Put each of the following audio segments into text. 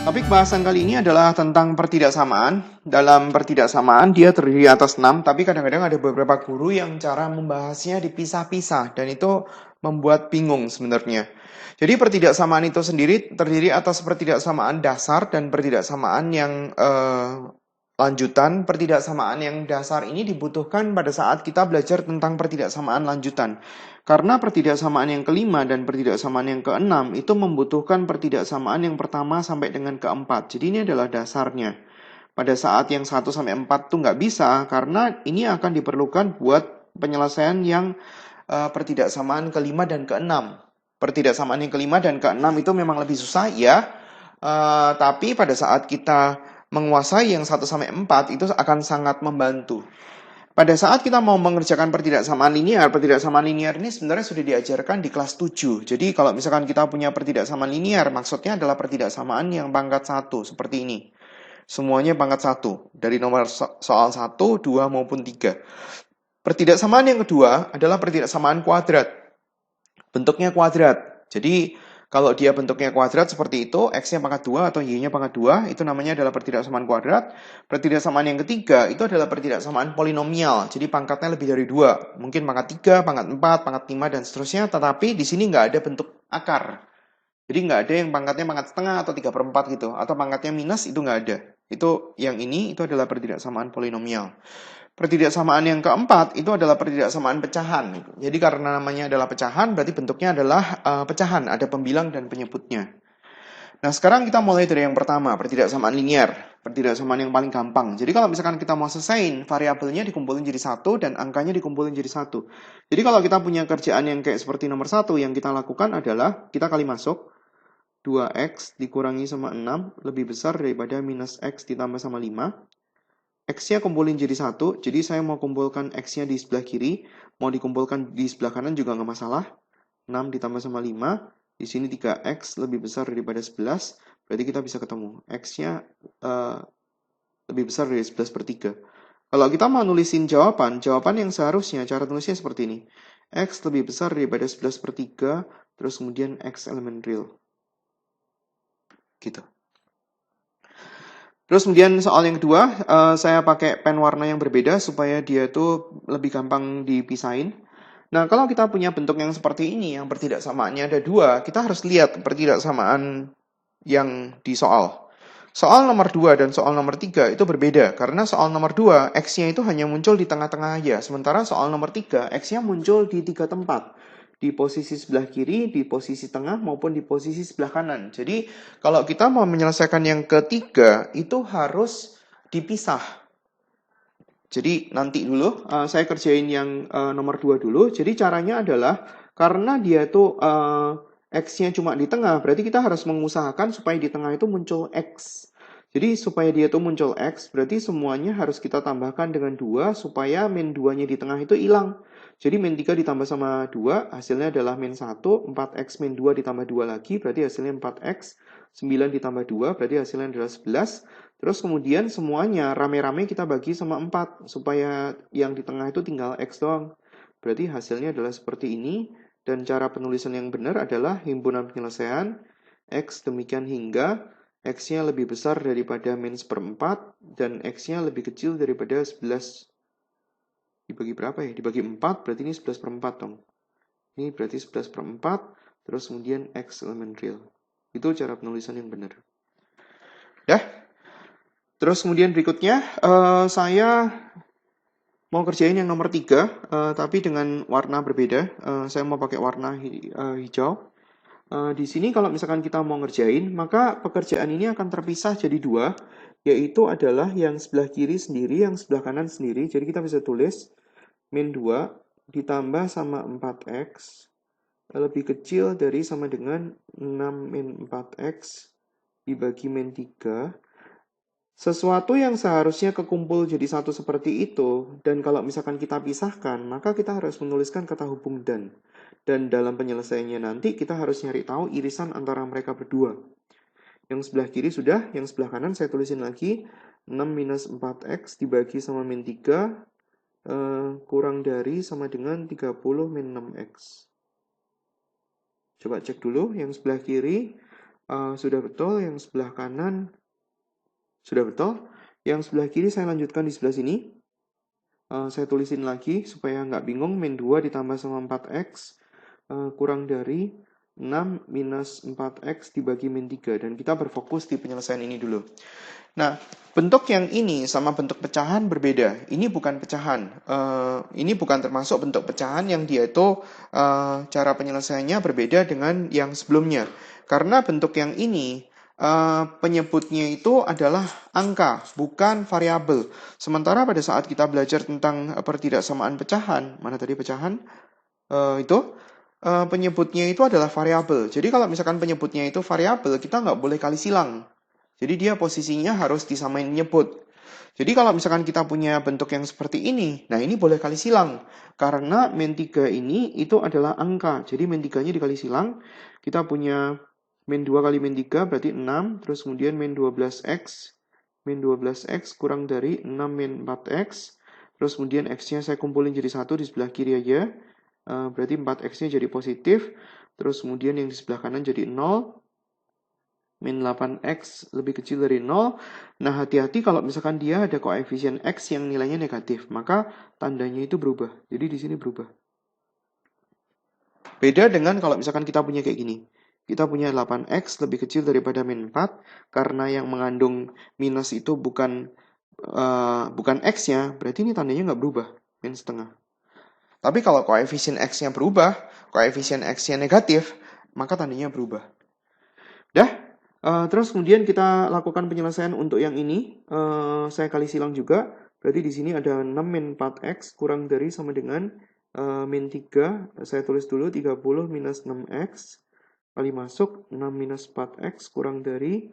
Topik bahasan kali ini adalah tentang pertidaksamaan. Dalam pertidaksamaan dia terdiri atas 6, tapi kadang-kadang ada beberapa guru yang cara membahasnya dipisah-pisah dan itu membuat bingung sebenarnya. Jadi pertidaksamaan itu sendiri terdiri atas pertidaksamaan dasar dan pertidaksamaan yang lanjutan. Pertidaksamaan yang dasar ini dibutuhkan pada saat kita belajar tentang pertidaksamaan lanjutan. Karena pertidaksamaan yang kelima dan pertidaksamaan yang keenam itu membutuhkan pertidaksamaan yang pertama sampai dengan keempat. Jadi ini adalah dasarnya. Pada saat yang 1 sampai 4 tuh nggak bisa karena ini akan diperlukan buat penyelesaian yang pertidaksamaan kelima dan keenam. Pertidaksamaan yang kelima dan keenam itu memang lebih susah ya. Tapi pada saat kita menguasai yang 1 sampai 4 itu akan sangat membantu. Pada saat kita mau mengerjakan pertidaksamaan linear ini sebenarnya sudah diajarkan di kelas 7. Jadi kalau misalkan kita punya pertidaksamaan linear, maksudnya adalah pertidaksamaan yang pangkat 1, seperti ini. Semuanya pangkat 1, dari nomor soal 1, 2, maupun 3. Pertidaksamaan yang kedua adalah pertidaksamaan kuadrat. Bentuknya kuadrat. Jadi kalau dia bentuknya kuadrat seperti itu, X-nya pangkat 2 atau Y-nya pangkat 2, itu namanya adalah pertidaksamaan kuadrat. Pertidaksamaan yang ketiga, itu adalah pertidaksamaan polinomial. Jadi pangkatnya lebih dari 2. Mungkin pangkat 3, pangkat 4, pangkat 5, dan seterusnya. Tetapi di sini nggak ada bentuk akar. Jadi nggak ada yang pangkatnya pangkat setengah atau 3/4 gitu. Atau pangkatnya minus, itu nggak ada. Itu yang ini, itu adalah pertidaksamaan polinomial. Pertidaksamaan yang keempat itu adalah pertidaksamaan pecahan. Jadi karena namanya adalah pecahan, berarti bentuknya adalah pecahan, ada pembilang dan penyebutnya. Nah, sekarang kita mulai dari yang pertama, pertidaksamaan linear. Pertidaksamaan yang paling gampang. Jadi kalau misalkan kita mau selesaiin, variabelnya dikumpulin jadi 1 dan angkanya dikumpulin jadi 1. Jadi kalau kita punya kerjaan yang kayak seperti nomor 1, yang kita lakukan adalah kita kali masuk 2x dikurangi sama 6 lebih besar daripada minus x ditambah sama 5. X-nya kumpulin jadi 1, jadi saya mau kumpulkan X-nya di sebelah kiri, mau dikumpulkan di sebelah kanan juga nggak masalah. 6 ditambah sama 5, di sini 3X lebih besar daripada 11, berarti kita bisa ketemu. X-nya lebih besar dari 11/3. Kalau kita mau nulisin jawaban yang seharusnya, cara tulisnya seperti ini. X lebih besar daripada 11/3, terus kemudian X elemen real. Gitu. Terus kemudian soal yang kedua, saya pakai pen warna yang berbeda supaya dia tuh lebih gampang dipisahin. Nah, kalau kita punya bentuk yang seperti ini, yang pertidaksamaannya ada 2, kita harus lihat pertidaksamaan yang di soal. Soal nomor 2 dan soal nomor 3 itu berbeda, karena soal nomor 2, X-nya itu hanya muncul di tengah-tengah aja, sementara soal nomor 3, X-nya muncul di 3 tempat. Di posisi sebelah kiri, di posisi tengah, maupun di posisi sebelah kanan. Jadi, kalau kita mau menyelesaikan yang ketiga, itu harus dipisah. Jadi, nanti dulu, saya kerjain yang nomor 2 dulu. Jadi, caranya adalah, karena dia tuh X-nya cuma di tengah, berarti kita harus mengusahakan supaya di tengah itu muncul X. Jadi, supaya dia tuh muncul X, berarti semuanya harus kita tambahkan dengan 2, supaya min 2-nya di tengah itu hilang. Jadi min 3 ditambah sama 2, hasilnya adalah min 1, 4x min 2 ditambah 2 lagi, berarti hasilnya 4x, 9 ditambah 2, berarti hasilnya adalah 11. Terus kemudian semuanya rame-rame kita bagi sama 4, supaya yang di tengah itu tinggal x doang. Berarti hasilnya adalah seperti ini, dan cara penulisan yang benar adalah himpunan penyelesaian, x demikian hingga, x-nya lebih besar daripada min 1/4, dan x-nya lebih kecil daripada 11. Dibagi berapa ya? Dibagi 4, berarti ini 11/4 dong. Ini berarti 11/4, terus kemudian X elemen real. Itu cara penulisan yang benar. Ya. Terus kemudian berikutnya, saya mau kerjain yang nomor 3, tapi dengan warna berbeda. Saya mau pakai warna hijau. Di sini kalau misalkan kita mau ngerjain, maka pekerjaan ini akan terpisah jadi 2, yaitu adalah yang sebelah kiri sendiri, yang sebelah kanan sendiri. Jadi kita bisa tulis min 2 ditambah sama 4x lebih kecil dari sama dengan 6 min 4x dibagi min 3. Sesuatu yang seharusnya kekumpul jadi satu seperti itu, dan kalau misalkan kita pisahkan, maka kita harus menuliskan kata hubung dan. Dan dalam penyelesaiannya nanti, kita harus nyari tahu irisan antara mereka berdua. Yang sebelah kiri sudah, yang sebelah kanan saya tulisin lagi, 6 minus 4x dibagi sama min 3, kurang dari sama dengan 30 min 6x. Coba cek dulu yang sebelah kiri, Sudah betul, yang sebelah kanan sudah betul. Yang sebelah kiri saya lanjutkan di sebelah sini. Saya tulisin lagi supaya nggak bingung. Min 2 ditambah sama 4x kurang dari 6 minus 4x dibagi min 3. Dan kita berfokus di penyelesaian ini dulu. Nah, bentuk yang ini sama bentuk pecahan berbeda. Ini bukan pecahan. Ini bukan termasuk bentuk pecahan yang dia itu cara penyelesaiannya berbeda dengan yang sebelumnya. Karena bentuk yang ini penyebutnya itu adalah angka, bukan variabel. Sementara pada saat kita belajar tentang pertidaksamaan pecahan, mana tadi pecahan? Penyebutnya itu adalah variabel. Jadi kalau misalkan penyebutnya itu variabel, kita nggak boleh kali silang. Jadi dia posisinya harus disamain nyebut. Jadi kalau misalkan kita punya bentuk yang seperti ini, nah ini boleh kali silang. Karena min 3 ini itu adalah angka. Jadi min 3-nya dikali silang. Kita punya min 2 kali min 3 berarti 6. Terus kemudian min 12x. Min 12x kurang dari 6 min 4x. Terus kemudian x-nya saya kumpulin jadi 1 di sebelah kiri aja. Berarti 4x-nya jadi positif. Terus kemudian yang di sebelah kanan jadi 0. Min 8x lebih kecil dari 0. Nah, hati-hati kalau misalkan dia ada koefisien x yang nilainya negatif, maka tandanya itu berubah. Jadi di sini berubah. Beda dengan kalau misalkan kita punya kayak gini. Kita punya 8x lebih kecil daripada min 4, karena yang mengandung minus itu bukan x-nya, berarti ini tandanya nggak berubah, min setengah. Tapi kalau koefisien x-nya berubah, koefisien x-nya negatif, maka tandanya berubah. Dah? Terus kemudian kita lakukan penyelesaian untuk yang ini. Saya kali silang juga. Berarti di sini ada 6 min 4x kurang dari sama dengan min 3. Saya tulis dulu 30 minus 6x. Kali masuk 6 minus 4x kurang dari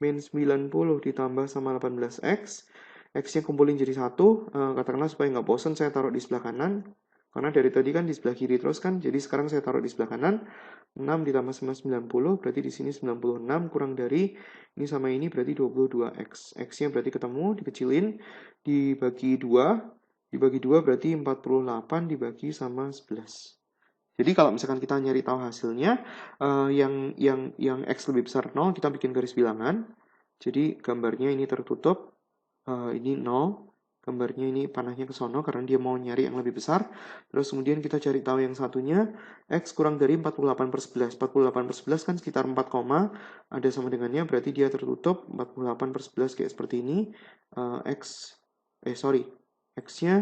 min 90 ditambah sama 18x. X-nya kumpulin jadi 1. Katakanlah supaya nggak bosan saya taruh di sebelah kanan. Karena dari tadi kan di sebelah kiri terus kan, jadi sekarang saya taruh di sebelah kanan. 6 ditambah sama 90, berarti di sini 96 kurang dari, ini sama ini berarti 22x. X-nya berarti ketemu, dikecilin, dibagi 2. Dibagi 2 berarti 48 dibagi sama 11. Jadi kalau misalkan kita nyari tahu hasilnya, yang X lebih besar 0, kita bikin garis bilangan. Jadi gambarnya ini tertutup, ini 0. Gambarnya ini panahnya ke sono karena dia mau nyari yang lebih besar. Terus kemudian kita cari tahu yang satunya. X kurang dari 48 per 11. 48 per 11 kan sekitar 4, ada sama dengannya. Berarti dia tertutup 48 per 11 kayak seperti ini. X-nya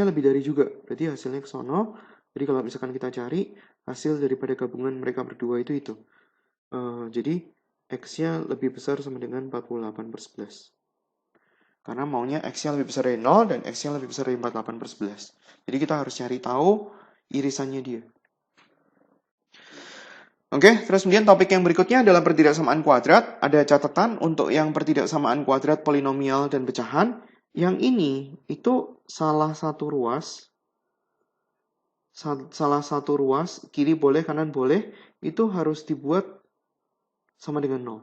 lebih dari juga. Berarti hasilnya ke sono. Jadi kalau misalkan kita cari hasil daripada gabungan mereka berdua itu. Jadi X-nya lebih besar sama dengan 48 per 11. Karena maunya X-nya lebih besar dari 0 dan X-nya lebih besar dari 48 per 11. Jadi kita harus cari tahu irisannya dia. Oke, terus kemudian topik yang berikutnya adalah pertidaksamaan kuadrat. Ada catatan untuk yang pertidaksamaan kuadrat polinomial dan pecahan. Yang ini itu salah satu ruas, kiri boleh, kanan boleh, itu harus dibuat sama dengan 0.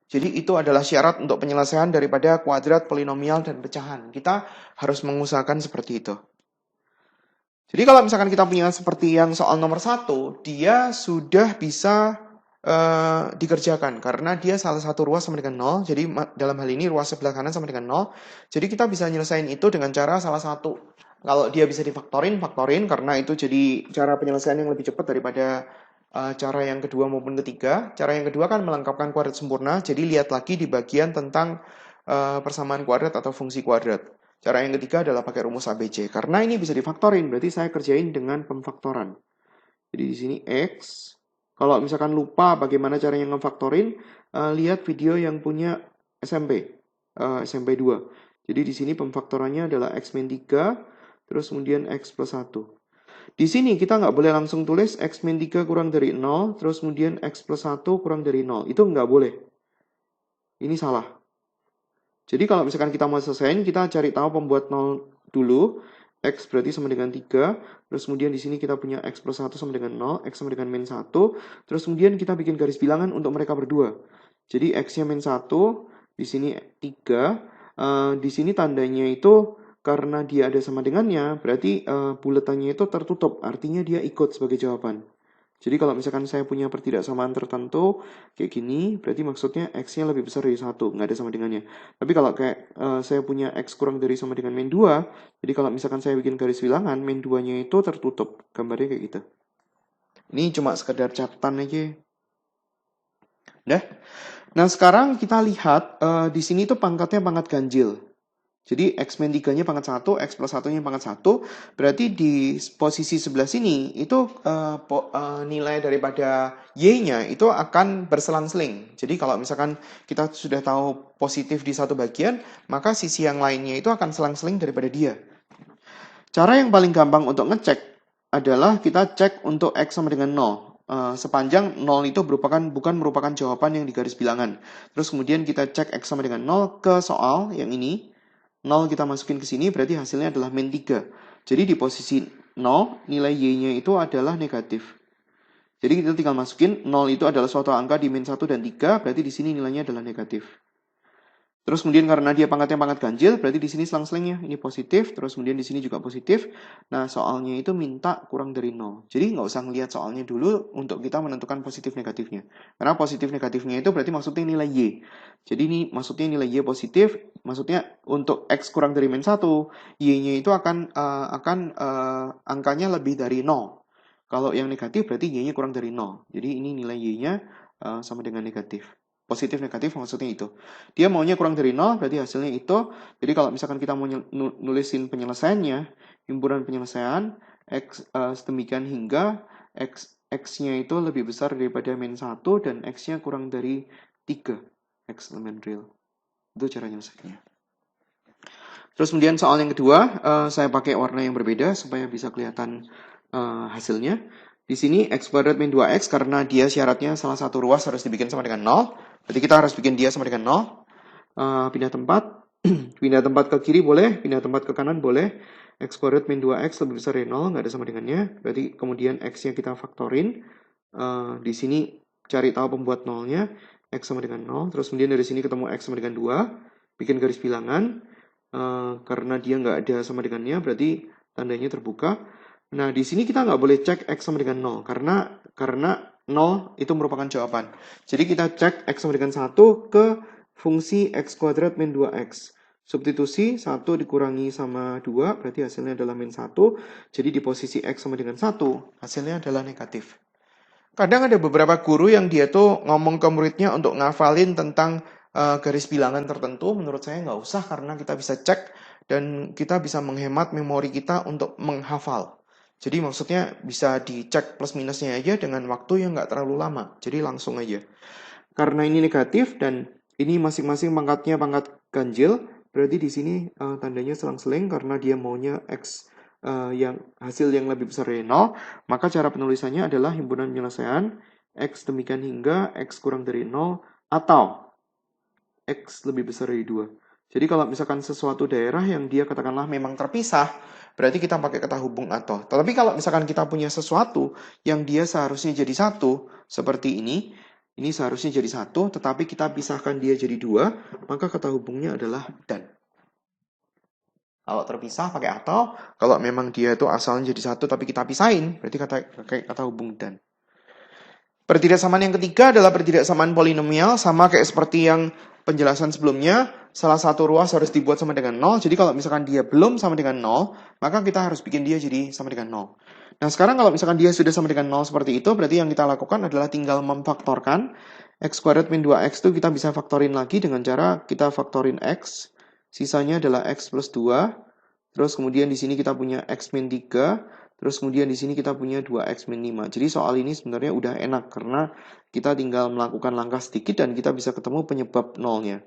Jadi itu adalah syarat untuk penyelesaian daripada kuadrat, polinomial, dan pecahan. Kita harus mengusahakan seperti itu. Jadi kalau misalkan kita punya seperti yang soal nomor 1, dia sudah bisa dikerjakan. Karena dia salah satu ruas sama dengan 0. Jadi dalam hal ini ruas sebelah kanan sama dengan 0. Jadi kita bisa nyelesain itu dengan cara salah satu. Kalau dia bisa difaktorin, karena itu jadi cara penyelesaian yang lebih cepat daripada cara yang kedua maupun ketiga. Cara yang kedua kan melengkapkan kuadrat sempurna, jadi lihat lagi di bagian tentang persamaan kuadrat atau fungsi kuadrat. Cara yang ketiga adalah pakai rumus ABC. Karena ini bisa difaktorin, berarti saya kerjain dengan pemfaktoran. Jadi di sini X. Kalau misalkan lupa bagaimana caranya ngefaktorin, lihat video yang punya SMP 2. Jadi di sini pemfaktorannya adalah X min 3, terus kemudian X plus 1. Di sini kita nggak boleh langsung tulis X min 3 kurang dari 0, terus kemudian X plus 1 kurang dari 0. Itu nggak boleh. Ini salah. Jadi kalau misalkan kita mau selesaiin, kita cari tahu pembuat 0 dulu. X berarti sama dengan 3. Terus kemudian di sini kita punya X plus 1 sama dengan 0. X sama dengan min 1. Terus kemudian kita bikin garis bilangan untuk mereka berdua. Jadi X-nya min 1. Di sini 3. Di sini tandanya itu karena dia ada sama dengannya, berarti buletannya itu tertutup. Artinya dia ikut sebagai jawaban. Jadi kalau misalkan saya punya pertidaksamaan tertentu kayak gini, berarti maksudnya X-nya lebih besar dari 1, nggak ada sama dengannya. Tapi kalau kayak saya punya X kurang dari sama dengan min 2, jadi kalau misalkan saya bikin garis bilangan, min 2-nya itu tertutup. Gambarnya kayak gitu. Ini cuma sekedar catatan aja. Dah. Nah, sekarang kita lihat di sini tuh pangkatnya pangkat ganjil. Jadi X min 3-nya pangkat 1, X plus 1-nya pangkat 1. Berarti di posisi sebelah sini, itu nilai daripada Y-nya itu akan berselang-seling. Jadi kalau misalkan kita sudah tahu positif di satu bagian, maka sisi yang lainnya itu akan selang-seling daripada dia. Cara yang paling gampang untuk ngecek adalah kita cek untuk X sama dengan 0. Sepanjang 0 itu bukan merupakan jawaban yang di garis bilangan. Terus kemudian kita cek X sama dengan 0 ke soal yang ini. 0 kita masukin ke sini, berarti hasilnya adalah min 3. Jadi di posisi 0, nilai Y-nya itu adalah negatif. Jadi kita tinggal masukin 0 itu adalah suatu angka di min 1 dan 3, berarti di sini nilainya adalah negatif. Terus kemudian karena dia pangkatnya pangkat ganjil, berarti di sini selang-selingnya ini positif, terus kemudian di sini juga positif. Nah, soalnya itu minta kurang dari 0. Jadi nggak usah ngelihat soalnya dulu untuk kita menentukan positif negatifnya. Karena positif negatifnya itu berarti maksudnya nilai Y. Jadi ini maksudnya nilai Y positif, maksudnya untuk X kurang dari min 1, Y-nya itu akan angkanya lebih dari 0. Kalau yang negatif berarti Y-nya kurang dari 0. Jadi ini nilai Y-nya sama dengan negatif. Positif negatif maksudnya itu. Dia maunya kurang dari 0, berarti hasilnya itu. Jadi kalau misalkan kita mau nulisin penyelesaiannya, himpunan penyelesaian, X sedemikian hingga X-nya itu lebih besar daripada min 1 dan X-nya kurang dari 3. X elemen real. Itu cara nyelesainnya. Terus kemudian soal yang kedua, saya pakai warna yang berbeda supaya bisa kelihatan hasilnya. Di sini X kuadrat min 2X karena dia syaratnya salah satu ruas harus dibikin sama dengan 0. Berarti kita harus bikin dia sama dengan 0. Pindah tempat. Pindah tempat ke kiri boleh, pindah tempat ke kanan boleh. X kuadrat min 2X lebih besar dari 0, nggak ada sama dengannya. Berarti kemudian X-nya kita faktorin. Di sini cari tahu pembuat 0-nya. X sama dengan 0. Terus kemudian dari sini ketemu X sama dengan 2. Bikin garis bilangan. Karena dia nggak ada sama dengannya, berarti tandanya terbuka. Nah, di sini kita nggak boleh cek X sama dengan 0, karena 0 itu merupakan jawaban. Jadi kita cek X sama dengan 1 ke fungsi X kuadrat min 2X. Substitusi 1 dikurangi sama 2, berarti hasilnya adalah min 1. Jadi di posisi X sama dengan 1, hasilnya adalah negatif. Kadang ada beberapa guru yang dia tuh ngomong ke muridnya untuk ngafalin tentang garis bilangan tertentu. Menurut saya nggak usah, karena kita bisa cek dan kita bisa menghemat memori kita untuk menghafal. Jadi maksudnya bisa dicek plus minusnya aja dengan waktu yang nggak terlalu lama. Jadi langsung aja. Karena ini negatif dan ini masing-masing pangkatnya pangkat ganjil, berarti di sini tandanya selang-seling karena dia maunya X yang hasil yang lebih besar dari 0. Maka cara penulisannya adalah himpunan penyelesaian X demikian hingga X kurang dari 0 atau X lebih besar dari 2. Jadi kalau misalkan sesuatu daerah yang dia katakanlah memang terpisah, berarti kita pakai kata hubung atau. Tetapi kalau misalkan kita punya sesuatu yang dia seharusnya jadi 1, seperti ini seharusnya jadi 1, tetapi kita pisahkan dia jadi 2, maka kata hubungnya adalah dan. Kalau terpisah pakai atau, kalau memang dia itu asalnya jadi 1 tapi kita pisahin, berarti pakai kata hubung dan. Pertidaksamaan yang ketiga adalah pertidaksamaan polinomial, sama kayak seperti yang penjelasan sebelumnya. Salah satu ruas harus dibuat sama dengan 0, jadi kalau misalkan dia belum sama dengan 0, maka kita harus bikin dia jadi sama dengan 0. Nah, sekarang kalau misalkan dia sudah sama dengan 0 seperti itu, berarti yang kita lakukan adalah tinggal memfaktorkan. X kuadrat min 2X itu kita bisa faktorin lagi dengan cara kita faktorin X. Sisanya adalah X plus 2. Terus kemudian di sini kita punya X min 3. Terus kemudian di sini kita punya 2X min 5. Jadi soal ini sebenarnya udah enak karena kita tinggal melakukan langkah sedikit dan kita bisa ketemu penyebab nolnya.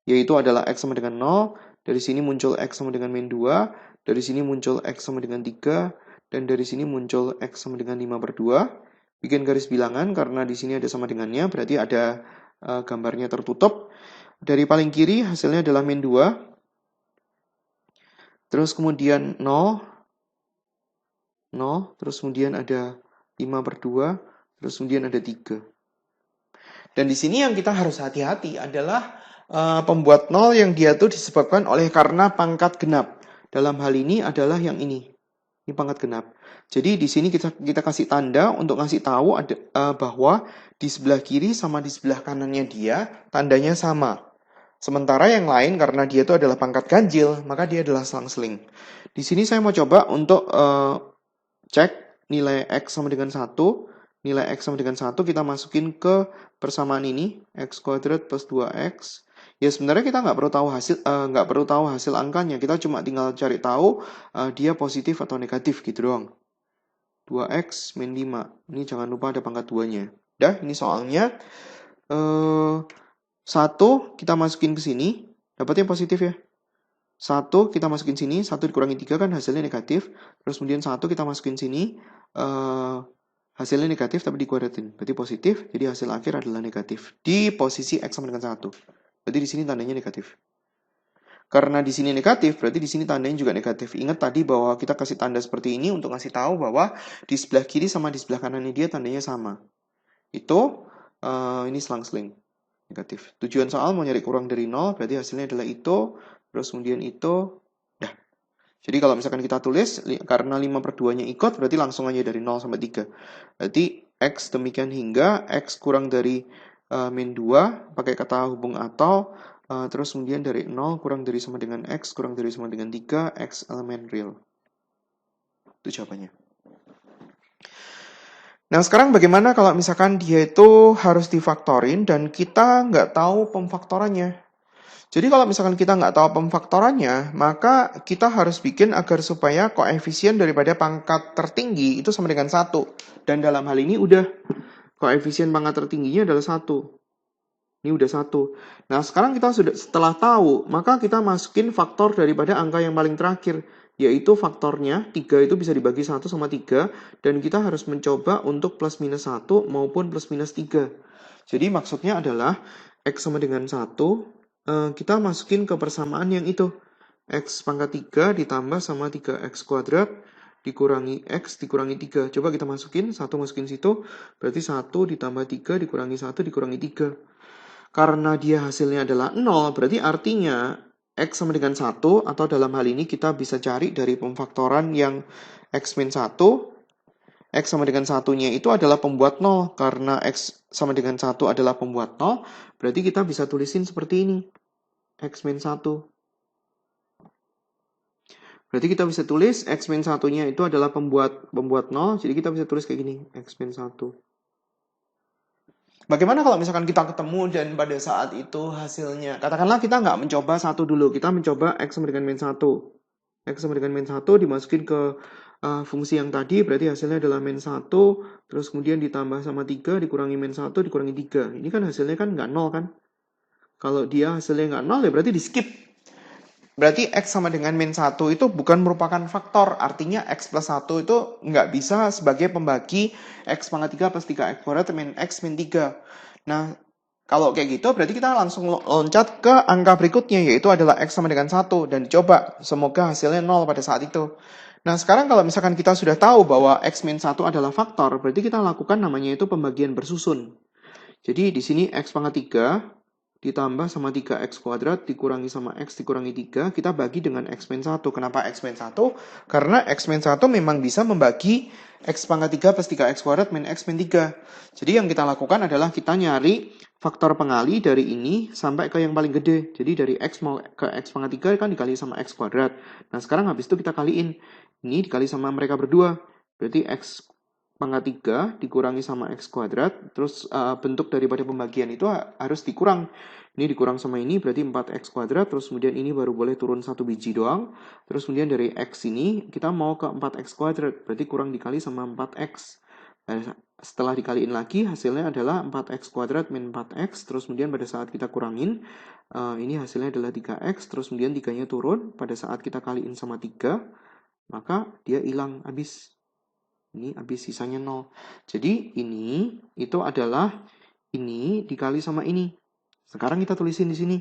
Yaitu adalah X sama dengan 0. Dari sini muncul X sama dengan min 2. Dari sini muncul X sama dengan 3. Dan dari sini muncul X sama dengan 5/2. Bikin garis bilangan karena di sini ada sama dengannya. Berarti ada gambarnya tertutup. Dari paling kiri hasilnya adalah min 2. Terus kemudian 0. Terus kemudian ada 5/2. Terus kemudian ada 3. Dan di sini yang kita harus hati-hati adalah pembuat 0 yang dia tuh disebabkan oleh karena pangkat genap. Dalam hal ini adalah yang ini. Ini pangkat genap. Jadi di sini kita kasih tanda untuk ngasih tahu bahwa di sebelah kiri sama di sebelah kanannya dia tandanya sama. Sementara yang lain karena dia itu adalah pangkat ganjil, maka dia adalah selang-seling. Di sini saya mau coba untuk cek nilai X sama dengan 1. Nilai X sama dengan 1 kita masukin ke persamaan ini, X kuadrat plus 2X. Ya sebenarnya kita nggak perlu tahu hasil angkanya, kita cuma tinggal cari tahu dia positif atau negatif gitu doang. 2X min 5. Ini jangan lupa ada pangkat 2-nya. Dah, ini soalnya 1 kita masukin ke sini, dapatnya positif ya. 1 kita masukin sini, 1 dikurangi 3 kan hasilnya negatif. Terus kemudian 1 kita masukin sini, hasilnya negatif tapi dikuadratin. Berarti positif, jadi hasil akhir adalah negatif. Di posisi X sama dengan 1. Berarti di sini tandanya negatif. Karena di sini negatif, berarti di sini tandanya juga negatif. Ingat tadi bahwa kita kasih tanda seperti ini untuk ngasih tahu bahwa di sebelah kiri sama di sebelah kanannya dia tandanya sama. Itu, ini selang-seling. Negatif. Tujuan soal mau nyari kurang dari 0, berarti hasilnya adalah itu. Terus kemudian itu, dah. Jadi kalau misalkan kita tulis, karena 5/2-nya ikut, berarti langsung aja dari 0 sampai 3. Berarti X demikian hingga X kurang dari min 2, pakai kata hubung atau, terus kemudian dari 0 kurang dari sama dengan X, kurang dari sama dengan 3, X elemen real. Itu jawabannya. Nah, sekarang bagaimana kalau misalkan dia itu harus difaktorin dan kita nggak tahu pemfaktorannya? Jadi kalau misalkan kita nggak tahu pemfaktorannya, maka kita harus bikin agar supaya koefisien daripada pangkat tertinggi itu sama dengan 1. Dan dalam hal ini udah koefisien pangkat tertingginya adalah 1. Ini udah 1. Nah, sekarang kita setelah tahu, maka kita masukin faktor daripada angka yang paling terakhir, yaitu faktornya 3 itu bisa dibagi 1 sama 3, dan kita harus mencoba untuk plus minus 1 maupun plus minus 3. Jadi maksudnya adalah X sama dengan 1, kita masukin ke persamaan yang itu. X pangkat 3 ditambah sama 3X kuadrat dikurangi X dikurangi 3. Coba kita masukin, 1 masukin situ, berarti 1 ditambah 3 dikurangi 1 dikurangi 3. Karena dia hasilnya adalah 0, berarti artinya X sama dengan 1, atau dalam hal ini kita bisa cari dari pemfaktoran yang X min 1, X sama dengan 1-nya itu adalah pembuat 0. Karena X sama dengan 1 adalah pembuat 0, berarti kita bisa tulisin seperti ini. X min 1. Berarti kita bisa tulis X min 1-nya itu adalah pembuat 0, jadi kita bisa tulis kayak gini, X min 1. Bagaimana kalau misalkan kita ketemu dan pada saat itu hasilnya, katakanlah kita nggak mencoba 1 dulu, kita mencoba X sama dengan min 1. X sama dengan min 1 dimasukin ke fungsi yang tadi, berarti hasilnya adalah min 1, terus kemudian ditambah sama 3, dikurangi min 1, dikurangi 3. Ini kan hasilnya kan nggak 0 kan? Kalau dia hasilnya nggak 0 ya berarti di skip. Berarti X sama dengan min 1 itu bukan merupakan faktor. Artinya X plus 1 itu nggak bisa sebagai pembagi X pangkat 3 plus 3X kuadrat min X min 3. Nah, kalau kayak gitu berarti kita langsung loncat ke angka berikutnya, yaitu adalah X sama dengan 1. Dan dicoba, semoga hasilnya 0 pada saat itu. Nah, sekarang kalau misalkan kita sudah tahu bahwa X min 1 adalah faktor, berarti kita lakukan namanya itu pembagian bersusun. Jadi di sini X pangkat 3 ditambah sama 3X kuadrat dikurangi sama X dikurangi 3, kita bagi dengan X min 1. Kenapa X min 1? Karena X min 1 memang bisa membagi X pangkat 3 plus 3X kuadrat min X min 3. Jadi yang kita lakukan adalah kita nyari faktor pengali dari ini sampai ke yang paling gede. Jadi dari X mau ke X pangkat 3 kan dikali sama X kuadrat. Nah sekarang habis itu kita kaliin. Ini dikali sama mereka berdua. Berarti X pangkat 3 dikurangi sama X kuadrat, terus bentuk daripada pembagian itu harus dikurang. Ini dikurang sama ini berarti 4X kuadrat, terus kemudian ini baru boleh turun 1 biji doang. Terus kemudian dari X ini kita mau ke 4X kuadrat, berarti kurang dikali sama 4X. Nah, setelah dikaliin lagi hasilnya adalah 4X kuadrat min 4X, terus kemudian pada saat kita kurangin, ini hasilnya adalah 3X, terus kemudian 3-nya turun, pada saat kita kaliin sama 3, maka dia hilang, habis. Ini habis sisanya 0. Jadi ini itu adalah ini dikali sama ini. Sekarang kita tulisin di sini.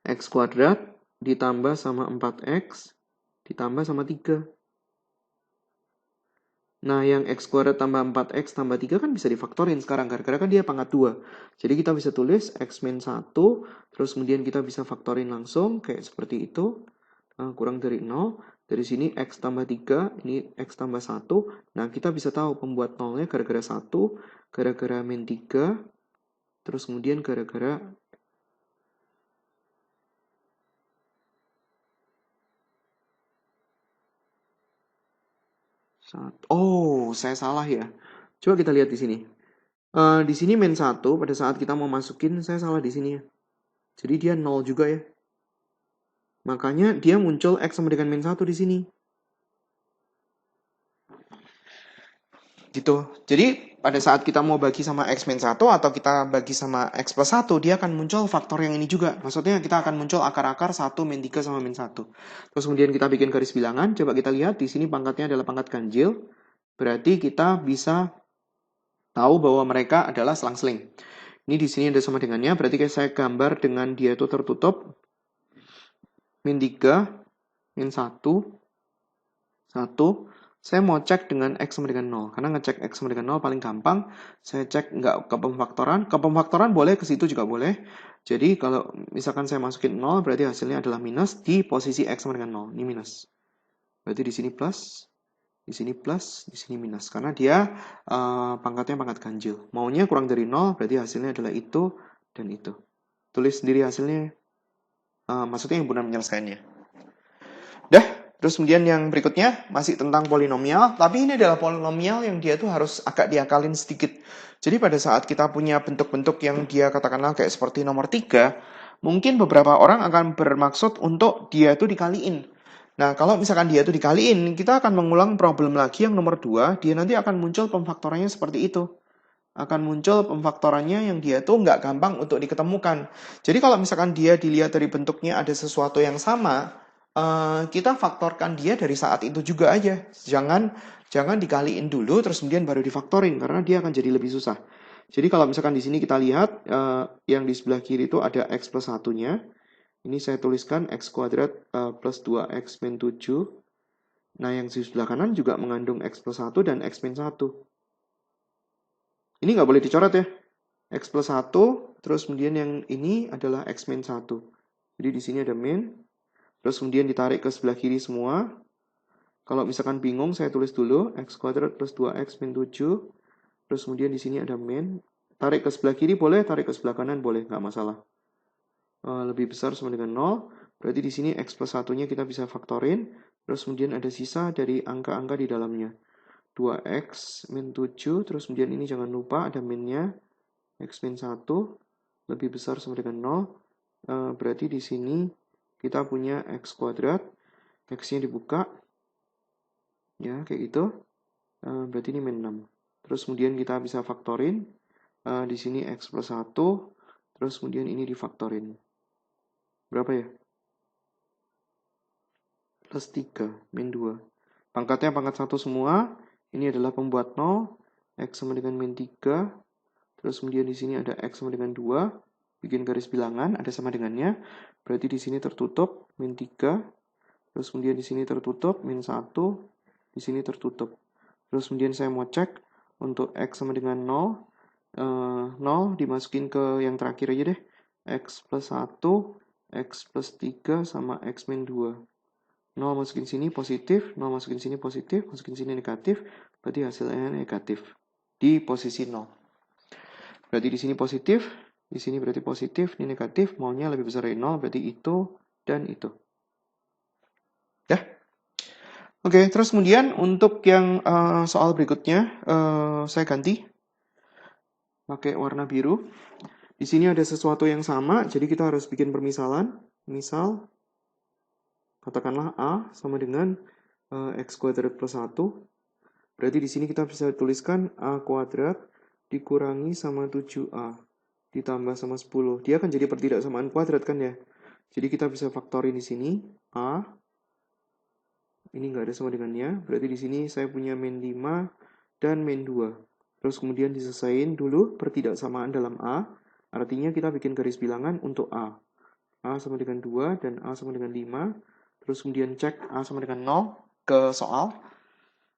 X kuadrat ditambah sama 4X ditambah sama 3. Nah, yang X kuadrat tambah 4X tambah 3 kan bisa difaktorin sekarang. Gara-gara kan dia pangkat 2. Jadi kita bisa tulis X min 1. Terus kemudian kita bisa faktorin langsung. Kayak seperti itu. Kurang dari 0. Dari sini X tambah 3, ini X tambah 1. Nah, kita bisa tahu pembuat nolnya gara-gara 1, gara-gara min 3, terus kemudian gara-gara oh, saya salah ya. Coba kita lihat di sini. Di sini min 1, pada saat kita mau masukin, saya salah di sini ya. Jadi dia 0 juga ya. Makanya dia muncul X sama dengan min 1 di sini. Gitu. Jadi pada saat kita mau bagi sama X min 1 atau kita bagi sama X plus 1, dia akan muncul faktor yang ini juga. Maksudnya kita akan muncul akar-akar 1, min 3 sama min 1. Terus kemudian kita bikin garis bilangan. Coba kita lihat di sini pangkatnya adalah pangkat ganjil. Berarti kita bisa tahu bahwa mereka adalah selang-seling. Ini di sini ada sama dengannya, berarti saya gambar dengan dia itu tertutup. Min 3, min 1, 1. Saya mau cek dengan X sama dengan 0. Karena ngecek X sama dengan 0 paling gampang. Saya cek nggak ke pemfaktoran. Ke pemfaktoran boleh, ke situ juga boleh. Jadi kalau misalkan saya masukin 0, berarti hasilnya adalah minus di posisi X sama dengan 0. Ini minus. Berarti di sini plus, di sini plus, di sini minus. Karena dia pangkatnya pangkat ganjil. Maunya kurang dari 0, berarti hasilnya adalah itu dan itu. Tulis sendiri hasilnya. Maksudnya yang benar menyelesaikannya. Dah, terus kemudian yang berikutnya masih tentang polinomial, tapi ini adalah polinomial yang dia tuh harus agak diakalin sedikit. Jadi pada saat kita punya bentuk-bentuk yang dia katakanlah kayak seperti nomor 3, mungkin beberapa orang akan bermaksud untuk dia tuh dikaliin. Nah, kalau misalkan dia tuh dikaliin, kita akan mengulang problem lagi yang nomor 2, dia nanti akan muncul pemfaktorannya seperti itu. Akan muncul pemfaktorannya yang dia tuh nggak gampang untuk diketemukan. Jadi kalau misalkan dia dilihat dari bentuknya ada sesuatu yang sama, kita faktorkan dia dari saat itu juga aja. Jangan dikaliin dulu terus kemudian baru difaktorin karena dia akan jadi lebih susah. Jadi kalau misalkan di sini kita lihat yang di sebelah kiri itu ada X plus 1-nya. Ini saya tuliskan X kuadrat plus 2X min 7. Nah yang di sebelah kanan juga mengandung X plus 1 dan X min 1. Ini nggak boleh dicoret ya. X plus 1, terus kemudian yang ini adalah X min 1. Jadi di sini ada min, terus kemudian ditarik ke sebelah kiri semua. Kalau misalkan bingung, saya tulis dulu X kuadrat plus 2X min 7. Terus kemudian di sini ada min. Tarik ke sebelah kiri boleh, tarik ke sebelah kanan boleh, nggak masalah. Lebih besar sama dengan 0. Berarti di sini X plus 1-nya kita bisa faktorin. Terus kemudian ada sisa dari angka-angka di dalamnya. 2X min 7, terus kemudian ini jangan lupa ada minnya. X min 1 lebih besar sama dengan 0. Berarti di sini kita punya X kuadrat. X-nya dibuka. Ya, kayak gitu. Berarti ini min 6. Terus kemudian kita bisa faktorin. Di sini X plus 1. Terus kemudian ini difaktorin. Berapa ya? Plus 3, min 2. Pangkatnya pangkat 1 semua. Ini adalah pembuat 0. X sama dengan min 3. Terus kemudian di sini ada X sama dengan 2. Bikin garis bilangan, ada sama dengannya. Berarti di sini tertutup, min 3. Terus kemudian di sini tertutup, min 1. Di sini tertutup. Terus kemudian saya mau cek untuk X sama dengan 0. 0 dimasukin ke yang terakhir aja deh. X plus 1, X plus 3 sama X min 2. 0 masukin sini positif, 0 masukin sini positif, masukin sini negatif, berarti hasilnya negatif di posisi 0. Berarti di sini positif, di sini berarti positif, ini negatif, maunya lebih besar dari 0, berarti itu dan itu. Ya. Oke, terus kemudian untuk yang soal berikutnya, saya ganti pakai warna biru. Di sini ada sesuatu yang sama, jadi kita harus bikin permisalan. Misal, katakanlah A sama dengan X kuadrat plus 1. Berarti di sini kita bisa tuliskan A kuadrat dikurangi sama 7A ditambah sama 10. Dia akan jadi pertidaksamaan kuadrat kan ya. Jadi kita bisa faktorin di sini A. Ini nggak ada sama dengannya. Berarti di sini saya punya min 5 dan min 2. Terus kemudian diselesain dulu pertidaksamaan dalam A. Artinya kita bikin garis bilangan untuk A. A sama dengan 2 dan A sama dengan 5. Terus kemudian cek A sama dengan 0 ke soal.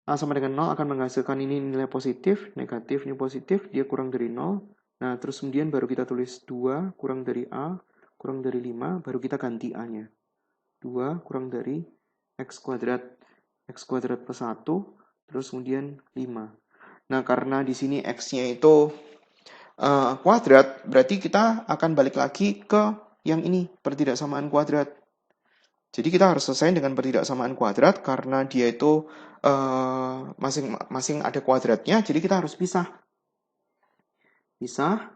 A sama dengan 0 akan menghasilkan ini nilai positif, negatif ini positif, dia kurang dari 0. Nah, terus kemudian baru kita tulis 2 kurang dari A, kurang dari 5, baru kita ganti A-nya. 2 kurang dari X kuadrat plus 1, terus kemudian 5. Nah, karena di sini X-nya itu kuadrat, berarti kita akan balik lagi ke yang ini, pertidaksamaan kuadrat. Jadi kita harus selesai dengan pertidaksamaan kuadrat karena dia itu masing-masing ada kuadratnya, jadi kita harus pisah. Pisah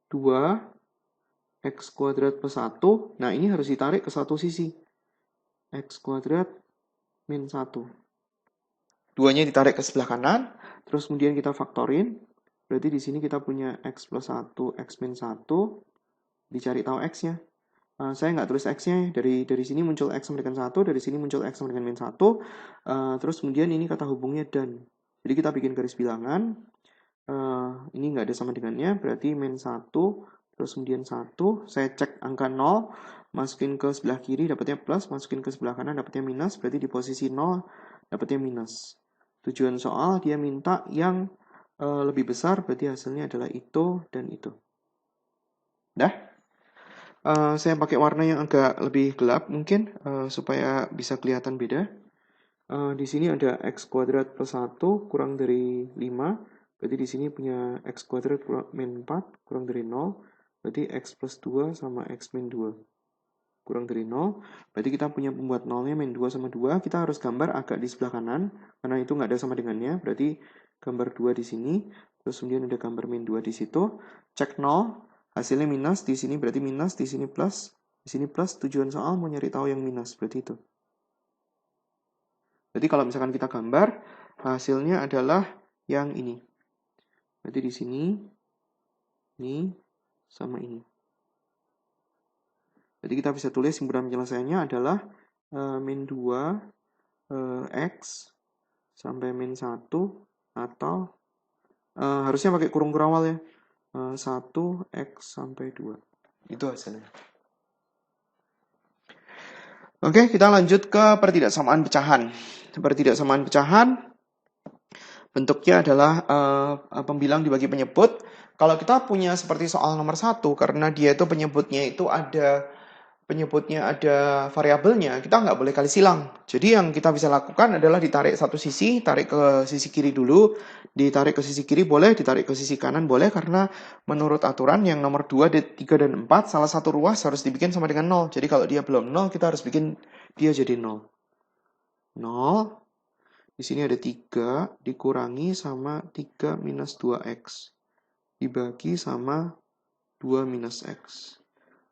2 X kuadrat plus 1. Nah, ini harus ditarik ke satu sisi. X kuadrat min 1. Duanya ditarik ke sebelah kanan, terus kemudian kita faktorin. Berarti di sini kita punya X plus 1, X min 1. Dicari tahu X-nya. Saya nggak tulis X-nya, dari sini muncul X sama dengan 1, dari sini muncul X sama dengan min 1, terus kemudian ini kata hubungnya dan. Jadi kita bikin garis bilangan, ini nggak ada sama dengannya, berarti min 1, terus kemudian 1, saya cek angka 0, masukin ke sebelah kiri dapatnya plus, masukin ke sebelah kanan dapatnya minus, berarti di posisi 0 dapatnya minus. Tujuan soal dia minta yang lebih besar, berarti hasilnya adalah itu dan itu. Dah? Saya pakai warna yang agak lebih gelap mungkin supaya bisa kelihatan beda. Di sini ada X kuadrat plus 1 kurang dari 5. Berarti di sini punya X kuadrat min 4 kurang dari 0. Berarti X plus 2 sama X min 2 kurang dari 0. Berarti kita punya pembuat 0-nya min 2 sama 2. Kita harus gambar agak di sebelah kanan karena itu nggak ada sama dengannya. Berarti gambar 2 di sini. Terus kemudian ada gambar min 2 di situ. Cek 0. Hasilnya minus, di sini berarti minus, di sini plus, di sini plus. Tujuan soal mau nyari tahu yang minus, berarti itu. Jadi kalau misalkan kita gambar, hasilnya adalah yang ini. Berarti di sini, ini, sama ini. Jadi kita bisa tulis simpulan penyelesaiannya adalah min 2 X sampai min 1 atau harusnya pakai kurung awal ya. 1 X sampai 2. Itu hasilnya. Oke, kita lanjut ke pertidaksamaan pecahan. Pertidaksamaan pecahan bentuknya adalah pembilang dibagi penyebut. Kalau kita punya seperti soal nomor 1, karena dia itu penyebutnya ada variabelnya, kita nggak boleh kali silang. Jadi yang kita bisa lakukan adalah ditarik satu sisi, tarik ke sisi kiri dulu, ditarik ke sisi kiri boleh, ditarik ke sisi kanan boleh, karena menurut aturan yang nomor 2, 3, dan 4, salah satu ruas harus dibikin sama dengan 0. Jadi kalau dia belum 0, kita harus bikin dia jadi 0. 0, di sini ada 3, dikurangi sama 3 minus 2X. Dibagi sama 2 minus X.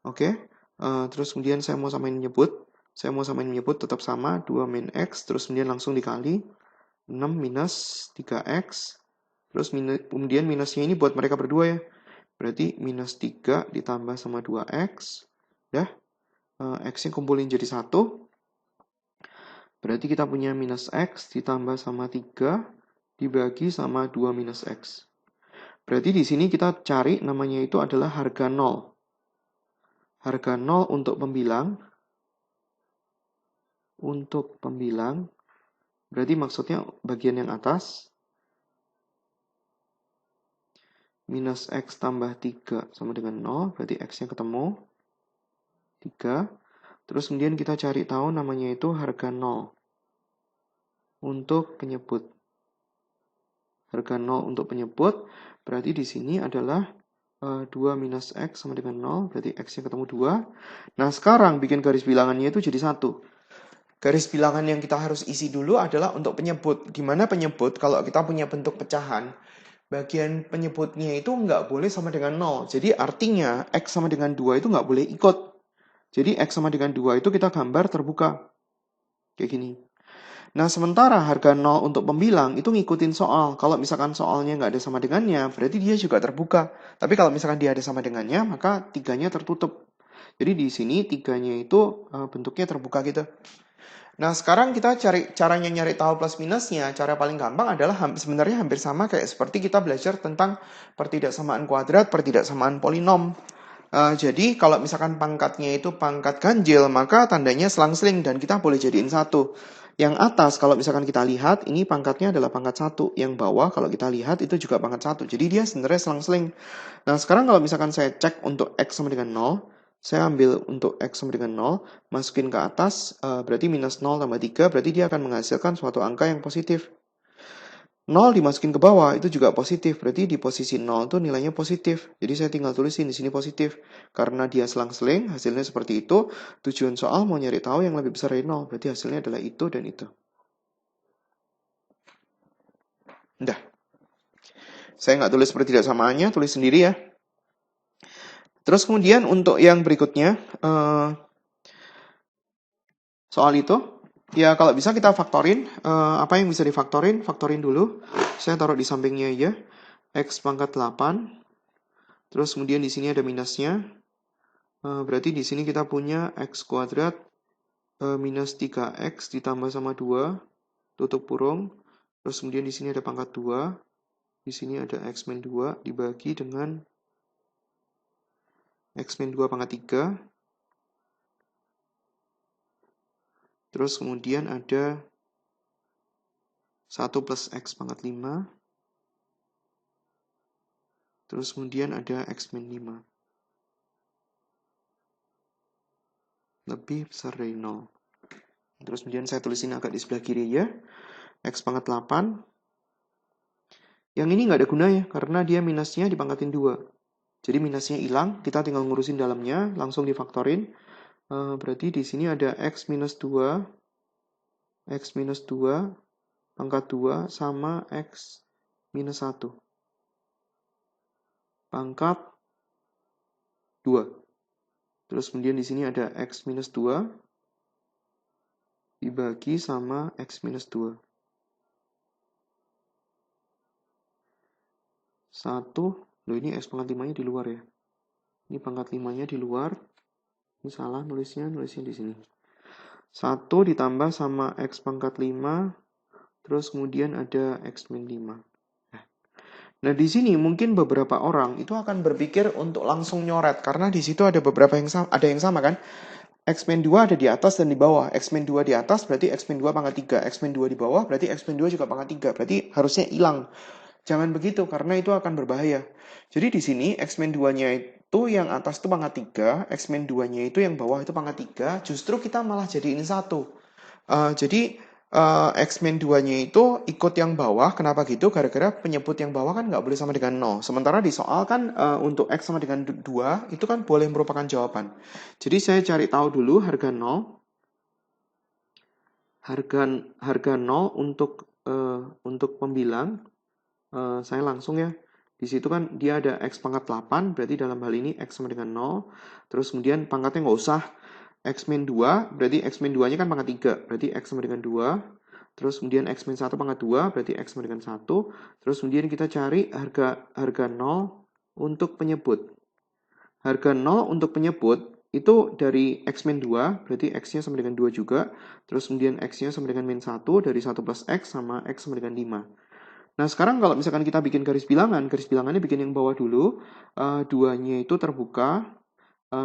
Oke? Terus kemudian saya mau samain menyebut. Saya mau samain menyebut tetap sama 2 min X. Terus kemudian langsung dikali 6 minus 3X. Terus kemudian minusnya ini buat mereka berdua ya. Berarti minus 3 ditambah sama 2X. Dah. X-nya kumpulin jadi 1. Berarti kita punya minus X ditambah sama 3 dibagi sama 2 minus X. Berarti di sini kita cari namanya itu adalah harga 0. Harga 0 untuk pembilang. Untuk pembilang, berarti maksudnya bagian yang atas. Minus X tambah 3 sama dengan 0, berarti X-nya ketemu. 3. Terus kemudian kita cari tahu namanya itu harga 0. Untuk penyebut. Harga 0 untuk penyebut, berarti di sini adalah 2 minus X sama dengan 0, berarti X-nya ketemu 2. Nah, sekarang bikin garis bilangannya itu jadi 1. Garis bilangan yang kita harus isi dulu adalah untuk penyebut. Dimana penyebut, kalau kita punya bentuk pecahan, bagian penyebutnya itu nggak boleh sama dengan 0. Jadi artinya X sama dengan 2 itu nggak boleh ikut. Jadi X sama dengan 2 itu kita gambar terbuka. Kayak gini. Nah, sementara harga 0 untuk pembilang itu ngikutin soal. Kalau misalkan soalnya nggak ada sama dengannya, berarti dia juga terbuka. Tapi kalau misalkan dia ada sama dengannya, maka 3-nya tertutup. Jadi di sini 3-nya itu bentuknya terbuka gitu. Nah, sekarang kita cari caranya nyari tahu plus minusnya. Cara paling gampang adalah sebenarnya hampir sama kayak seperti kita belajar tentang pertidaksamaan kuadrat, pertidaksamaan polinom. Jadi kalau misalkan pangkatnya itu pangkat ganjil, maka tandanya selang-seling dan kita boleh jadiin 1. Yang atas kalau misalkan kita lihat, ini pangkatnya adalah pangkat 1. Yang bawah kalau kita lihat itu juga pangkat 1. Jadi dia sebenarnya selang-seling. Nah, sekarang kalau misalkan saya cek untuk X sama dengan 0, Saya ambil untuk X sama dengan 0, masukin ke atas, berarti minus 0 tambah 3, berarti dia akan menghasilkan suatu angka yang positif. 0 dimasukin ke bawah, itu juga positif, berarti di posisi 0 itu nilainya positif. Jadi saya tinggal tulisin di sini positif. Karena dia selang-seling, hasilnya seperti itu, tujuan soal mau nyari tahu yang lebih besar dari 0, berarti hasilnya adalah itu dan itu. Udah. Saya nggak tulis pertidaksamaannya, tulis sendiri ya. Terus kemudian untuk yang berikutnya, soal itu, ya kalau bisa kita faktorin. Apa yang bisa difaktorin? Faktorin dulu. Saya taruh di sampingnya aja. X pangkat 8. Terus kemudian di sini ada minusnya. Berarti di sini kita punya X kuadrat minus 3X ditambah sama 2. Tutup kurung. Terus kemudian di sini ada pangkat 2. Di sini ada X min 2 dibagi dengan X min 2 pangkat 3. Terus kemudian ada 1 plus X pangkat 5. Terus kemudian ada X min 5. Lebih besar dari 0. Terus kemudian saya tulisin agak di sebelah kiri ya. X pangkat 8. Yang ini nggak ada gunanya, karena dia minusnya dipangkatin 2. Jadi minusnya hilang, kita tinggal ngurusin dalamnya, langsung difaktorin. Berarti di sini ada X minus 2. X minus 2 pangkat 2 sama X minus 1 pangkat 2. Terus kemudian di sini ada X minus 2 dibagi sama X minus 2. 1, loh ini X pangkat 5-nya di luar ya. Ini pangkat 5-nya di luar. Ini salah nulisnya di sini. 1 ditambah sama X pangkat 5, terus kemudian ada X min 5. Nah, di sini mungkin beberapa orang itu akan berpikir untuk langsung nyoret, karena di situ ada beberapa yang sama, kan? X min 2 ada di atas dan di bawah. X min 2 di atas berarti X min 2 pangkat 3. X min 2 di bawah berarti X min 2 juga pangkat 3. Berarti harusnya hilang. Jangan begitu, karena itu akan berbahaya. Jadi di sini X min 2-nya itu yang atas itu pangkat 3, X min 2-nya itu yang bawah itu pangkat 3, justru kita malah jadiin 1. Jadi X min 2-nya itu ikut yang bawah. Kenapa gitu? Gara-gara penyebut yang bawah kan nggak boleh sama dengan 0. Sementara di soal kan untuk X sama dengan 2 itu kan boleh merupakan jawaban. Jadi saya cari tahu dulu harga 0. Harga 0 untuk pembilang. Saya langsung ya. Di situ kan dia ada X pangkat 8, berarti dalam hal ini X sama dengan 0. Terus kemudian pangkatnya nggak usah. X min 2, berarti X min 2-nya kan pangkat 3, berarti X sama dengan 2. Terus kemudian X min 1 pangkat 2, berarti X sama dengan 1. Terus kemudian kita cari harga 0 untuk penyebut. Harga 0 untuk penyebut itu dari X min 2, berarti X-nya sama dengan 2 juga. Terus kemudian X-nya sama dengan min 1, dari 1 plus X sama X sama dengan 5. Nah, sekarang kalau misalkan kita bikin garis bilangannya bikin yang bawah dulu. 2-nya itu terbuka,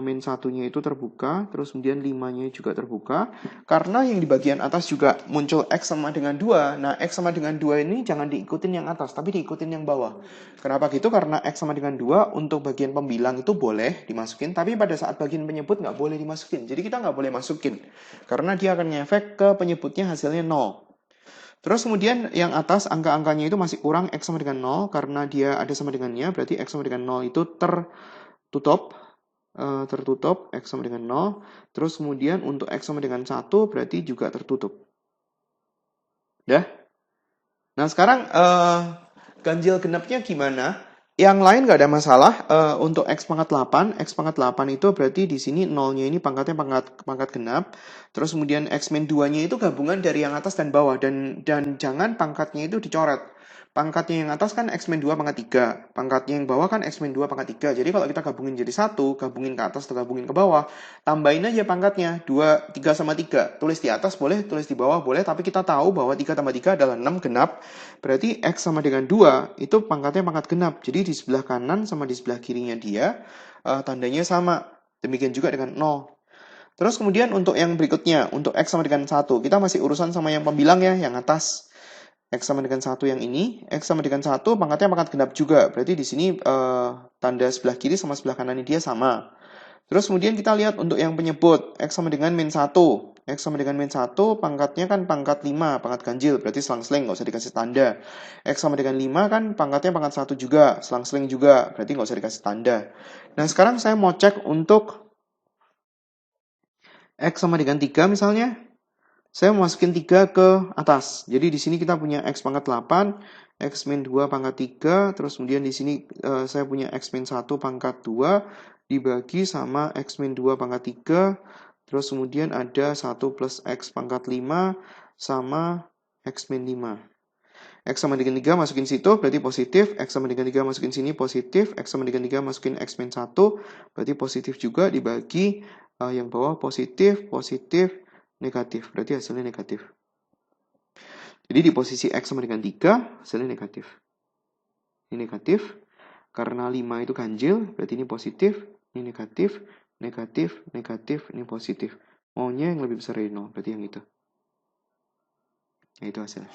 min 1-nya itu terbuka, terus kemudian 5-nya juga terbuka. Karena yang di bagian atas juga muncul X sama dengan 2. Nah, X sama dengan 2 ini jangan diikutin yang atas, tapi diikutin yang bawah. Kenapa gitu? Karena X sama dengan 2 untuk bagian pembilang itu boleh dimasukin, tapi pada saat bagian penyebut nggak boleh dimasukin. Jadi kita nggak boleh masukin, karena dia akan ngefek ke penyebutnya hasilnya 0. Terus kemudian yang atas angka-angkanya itu masih kurang X sama dengan 0 karena dia ada sama dengannya, berarti X sama dengan 0 itu tertutup X sama dengan 0. Terus kemudian untuk X sama dengan 1 berarti juga tertutup. Dah? Nah sekarang ganjil genapnya gimana? Yang lain nggak ada masalah. Untuk X pangkat 8 itu berarti di sini 0-nya ini pangkatnya pangkat genap. Terus kemudian X min 2-nya itu gabungan dari yang atas dan bawah. Dan jangan pangkatnya itu dicoret. Pangkatnya yang atas kan X min 2 pangkat 3. Pangkatnya yang bawah kan X min 2 pangkat 3. Jadi kalau kita gabungin jadi 1, gabungin ke atas atau gabungin ke bawah, tambahin aja pangkatnya. 3 sama 3. Tulis di atas boleh, tulis di bawah boleh. Tapi kita tahu bahwa 3 tambah 3 adalah 6 genap. Berarti X sama dengan 2 itu pangkatnya pangkat genap. Jadi di sebelah kanan sama di sebelah kirinya dia tandanya sama. Demikian juga dengan 0. Terus kemudian untuk yang berikutnya, untuk X sama dengan 1, kita masih urusan sama yang pembilang ya, yang atas. X sama dengan 1 yang ini, X sama dengan 1 pangkatnya pangkat genap juga. Berarti di sini tanda sebelah kiri sama sebelah kanan dia sama. Terus kemudian kita lihat untuk yang penyebut, X sama dengan min 1. X sama dengan min 1, pangkatnya kan pangkat 5, pangkat ganjil, berarti selang-seling, nggak usah dikasih tanda. X sama dengan 5 kan pangkatnya pangkat 1 juga, selang-seling juga, berarti nggak usah dikasih tanda. Nah, sekarang saya mau cek untuk X sama dengan 3 misalnya. Saya mau masukin 3 ke atas. Jadi di sini kita punya X pangkat 8, X min 2 pangkat 3, terus kemudian di sini saya punya X min 1 pangkat 2, dibagi sama X min 2 pangkat 3, terus kemudian ada 1 plus X pangkat 5 sama X min 5. X sama dengan 3 masukin situ berarti positif, X sama dengan 3 masukin sini positif, X sama dengan 3 masukin X min 1 berarti positif juga, dibagi yang bawah positif, positif, negatif, berarti hasilnya negatif. Jadi di posisi X sama dengan 3 hasilnya negatif. Ini negatif, karena 5 itu ganjil, berarti ini positif, ini negatif, negatif, negatif, ini positif. Maunya yang lebih besar dari 0, berarti yang itu. Nah, itu hasilnya.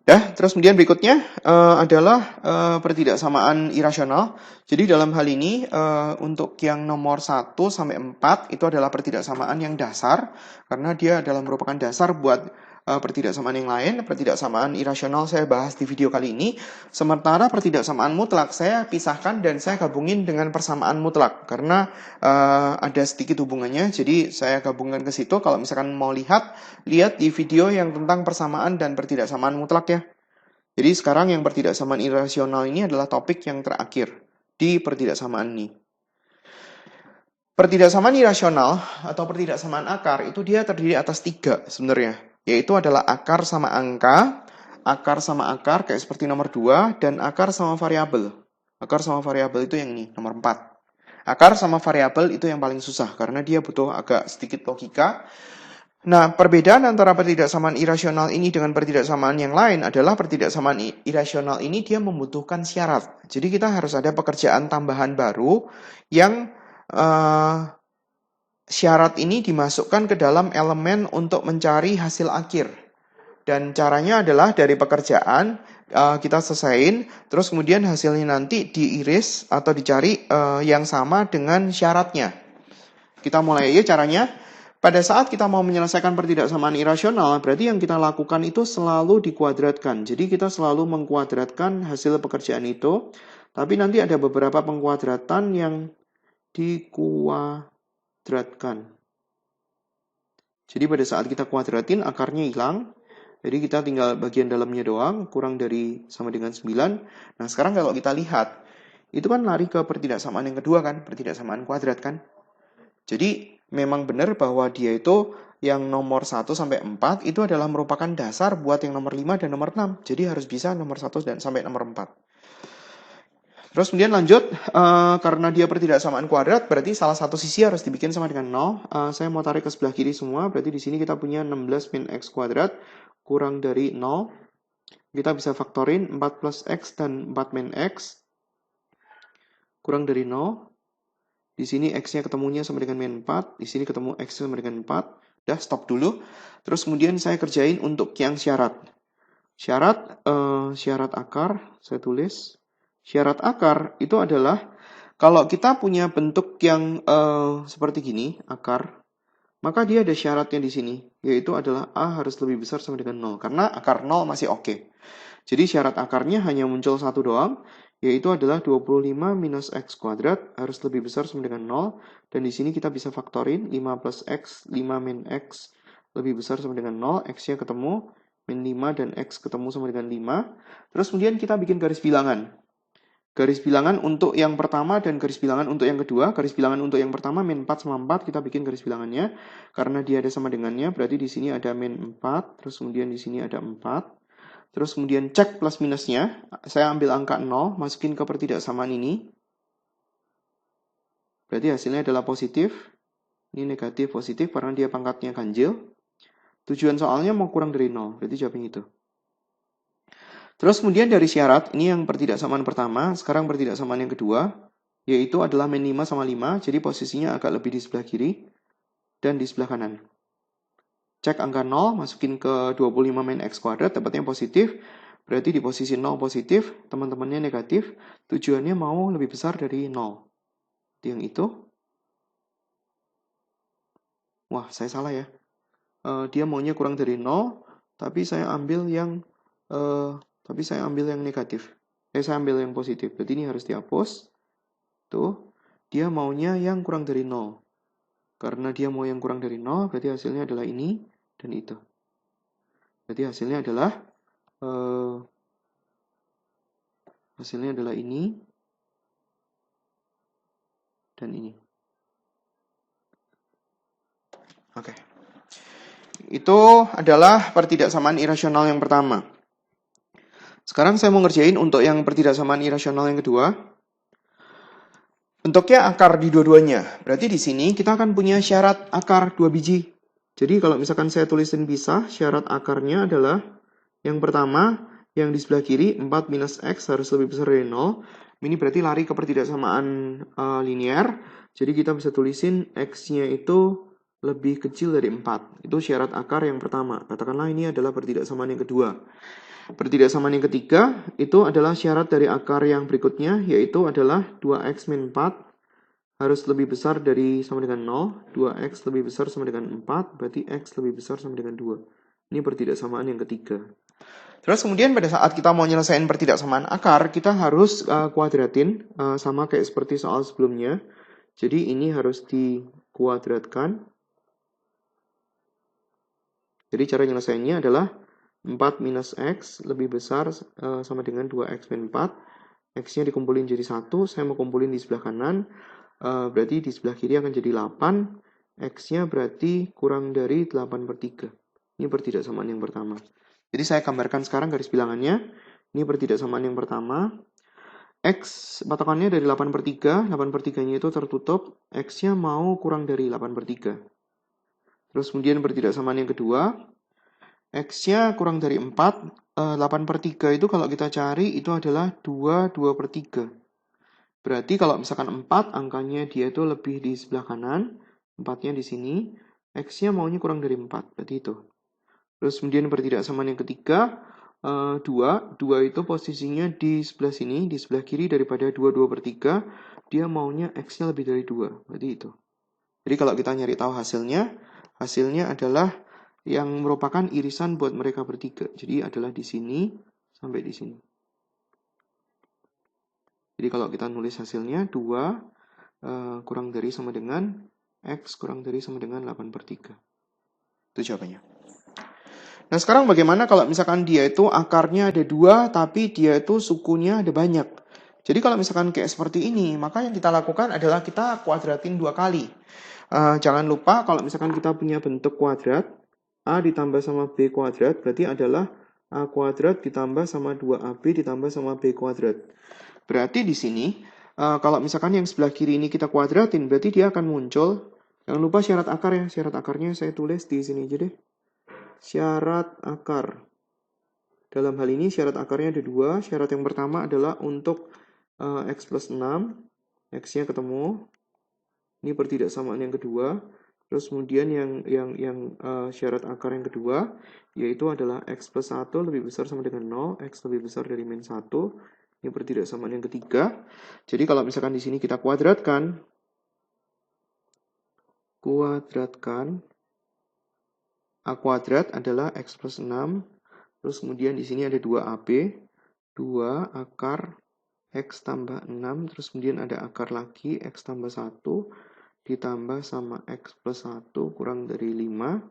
Terus kemudian berikutnya adalah pertidaksamaan irasional. Jadi dalam hal ini untuk yang nomor 1 sampai 4 itu adalah pertidaksamaan yang dasar karena dia adalah merupakan dasar buat pertidaksamaan yang lain. Pertidaksamaan irasional saya bahas di video kali ini. Sementara pertidaksamaan mutlak saya pisahkan dan saya gabungin dengan persamaan mutlak karena ada sedikit hubungannya. Jadi saya gabungkan ke situ. Kalau misalkan mau lihat di video yang tentang persamaan dan pertidaksamaan mutlak ya. Jadi sekarang yang pertidaksamaan irasional ini adalah topik yang terakhir di pertidaksamaan ini. Pertidaksamaan irasional atau pertidaksamaan akar itu dia terdiri atas 3 sebenarnya. Yaitu adalah akar sama angka, akar sama akar kayak seperti nomor 2, dan akar sama variabel. Akar sama variabel itu yang ini, nomor 4. Akar sama variabel itu yang paling susah karena dia butuh agak sedikit logika. Nah, perbedaan antara pertidaksamaan irasional ini dengan pertidaksamaan yang lain adalah pertidaksamaan irasional ini dia membutuhkan syarat. Jadi kita harus ada pekerjaan tambahan baru yang syarat ini dimasukkan ke dalam elemen untuk mencari hasil akhir. Dan caranya adalah dari pekerjaan kita selesaiin, terus kemudian hasilnya nanti diiris atau dicari yang sama dengan syaratnya. Kita mulai aja caranya. Pada saat kita mau menyelesaikan pertidaksamaan irasional, berarti yang kita lakukan itu selalu dikuadratkan. Jadi kita selalu mengkuadratkan hasil pekerjaan itu, tapi nanti ada beberapa pengkuadratan yang dikuadratkan. Jadi pada saat kita kuadratin, akarnya hilang. Jadi kita tinggal bagian dalamnya doang, kurang dari sama dengan 9. Nah sekarang kalau kita lihat, itu kan lari ke pertidaksamaan yang kedua kan, pertidaksamaan kuadrat kan. Jadi memang benar bahwa dia itu yang nomor 1 sampai 4 itu adalah merupakan dasar buat yang nomor 5 dan nomor 6. Jadi harus bisa nomor 1 dan sampai nomor 4. Terus kemudian lanjut, karena dia pertidaksamaan kuadrat, berarti salah satu sisi harus dibikin sama dengan 0. Saya mau tarik ke sebelah kiri semua, berarti di sini kita punya 16 min X kuadrat kurang dari 0. Kita bisa faktorin 4 plus X dan 4 min X kurang dari 0. Di sini X-nya ketemunya sama dengan min 4. Di sini ketemu X sama dengan 4. Udah, stop dulu. Terus kemudian saya kerjain untuk yang syarat. Syarat akar, saya tulis. Syarat akar itu adalah, kalau kita punya bentuk yang seperti gini, akar, maka dia ada syaratnya di sini. Yaitu adalah A harus lebih besar sama dengan 0. Karena akar 0 masih oke. Jadi syarat akarnya hanya muncul satu doang, yaitu adalah 25 minus X kuadrat harus lebih besar sama dengan 0. Dan di sini kita bisa faktorin 5 plus X, 5 min X lebih besar sama dengan 0. X-nya ketemu, min 5 dan X ketemu sama dengan 5. Terus kemudian kita bikin garis bilangan. Garis bilangan untuk yang pertama dan garis bilangan untuk yang kedua. Garis bilangan untuk yang pertama min 4 sama 4 kita bikin garis bilangannya. Karena dia ada sama dengannya, berarti di sini ada min 4, terus kemudian di sini ada 4. Terus kemudian cek plus minusnya, saya ambil angka 0, masukin ke pertidaksamaan ini. Berarti hasilnya adalah positif. Ini negatif, positif, karena dia pangkatnya ganjil. Tujuan soalnya mau kurang dari 0, berarti jawabnya itu. Terus kemudian dari syarat, ini yang pertidaksamaan pertama, sekarang pertidaksamaan yang kedua, yaitu adalah min 5 sama 5, jadi posisinya agak lebih di sebelah kiri, dan di sebelah kanan. Cek angka 0, masukin ke 25 min X kuadrat, dapatnya positif. Berarti di posisi 0 positif, teman-temannya negatif. Tujuannya mau lebih besar dari 0. Berarti yang itu. Wah, saya salah ya. Dia maunya kurang dari 0, tapi saya ambil yang negatif. Saya ambil yang positif. Berarti ini harus dihapus. Tuh, dia maunya yang kurang dari 0. Karena dia mau yang kurang dari 0, berarti hasilnya adalah ini dan itu. Berarti hasilnya adalah ini dan ini. Oke. Itu adalah pertidaksamaan irasional yang pertama. Sekarang saya mau ngerjain untuk yang pertidaksamaan irasional yang kedua. Bentuknya akar di dua-duanya. Berarti di sini kita akan punya syarat akar 2 biji. Jadi kalau misalkan saya tulisin pisah, syarat akarnya adalah yang pertama, yang di sebelah kiri 4 minus X harus lebih besar dari 0. Ini berarti lari ke pertidaksamaan linear. Jadi kita bisa tulisin X-nya itu lebih kecil dari 4. Itu syarat akar yang pertama. Katakanlah ini adalah pertidaksamaan yang kedua. Pertidaksamaan yang ketiga itu adalah syarat dari akar yang berikutnya, yaitu adalah 2x min 4 harus lebih besar dari sama dengan 0. 2x lebih besar sama dengan 4, berarti x lebih besar sama dengan 2. Ini pertidaksamaan yang ketiga. Terus kemudian pada saat kita mau nyelesain pertidaksamaan akar, kita harus kuadratin sama kayak seperti soal sebelumnya. Jadi ini harus dikuadratkan. Jadi cara nyelesainnya adalah 4 minus X lebih besar sama dengan 2X min 4. X-nya dikumpulin jadi 1. Saya mau kumpulin di sebelah kanan. Berarti di sebelah kiri akan jadi 8. X-nya berarti kurang dari 8/3. Ini pertidaksamaan yang pertama. Jadi saya gambarkan sekarang garis bilangannya. Ini pertidaksamaan yang pertama. X patokannya dari 8/3. 8/3-nya itu tertutup. X-nya mau kurang dari 8/3. Terus kemudian pertidaksamaan yang kedua. X-nya kurang dari 4, 8/3 itu kalau kita cari itu adalah 2/3. Berarti kalau misalkan 4, angkanya dia itu lebih di sebelah kanan, 4-nya di sini, X-nya maunya kurang dari 4, berarti itu. Terus kemudian pertidaksamaan yang ketiga, 2 itu posisinya di sebelah sini, di sebelah kiri daripada 2/3, dia maunya X-nya lebih dari 2, berarti itu. Jadi kalau kita nyari tahu hasilnya adalah yang merupakan irisan buat mereka bertiga. Jadi adalah di sini sampai di sini. Jadi kalau kita nulis hasilnya 2 kurang dari sama dengan X kurang dari sama dengan 8/3. Itu jawabannya. Nah sekarang bagaimana kalau misalkan dia itu akarnya ada 2 tapi dia itu sukunya ada banyak. Jadi kalau misalkan kayak seperti ini, maka yang kita lakukan adalah kita kuadratin 2 kali. Jangan lupa kalau misalkan kita punya bentuk kuadrat, A ditambah sama B kuadrat berarti adalah A kuadrat ditambah sama 2AB ditambah sama B kuadrat. Berarti di sini, kalau misalkan yang sebelah kiri ini kita kuadratin, berarti dia akan muncul. Jangan lupa syarat akar ya. Syarat akarnya saya tulis di sini aja deh. Syarat akar. Dalam hal ini syarat akarnya ada 2. Syarat yang pertama adalah untuk X plus 6. X-nya ketemu. Ini pertidaksamaan yang kedua. Terus kemudian yang syarat akar yang kedua, yaitu adalah X plus 1 lebih besar sama dengan 0, X lebih besar dari min 1. Ini pertidaksamaan yang ketiga. Jadi kalau misalkan di sini kita kuadratkan A kuadrat adalah X plus 6. Terus kemudian di sini ada 2AB. 2 akar X tambah 6. Terus kemudian ada akar lagi X tambah 1. Ditambah sama X plus 1 kurang dari 5.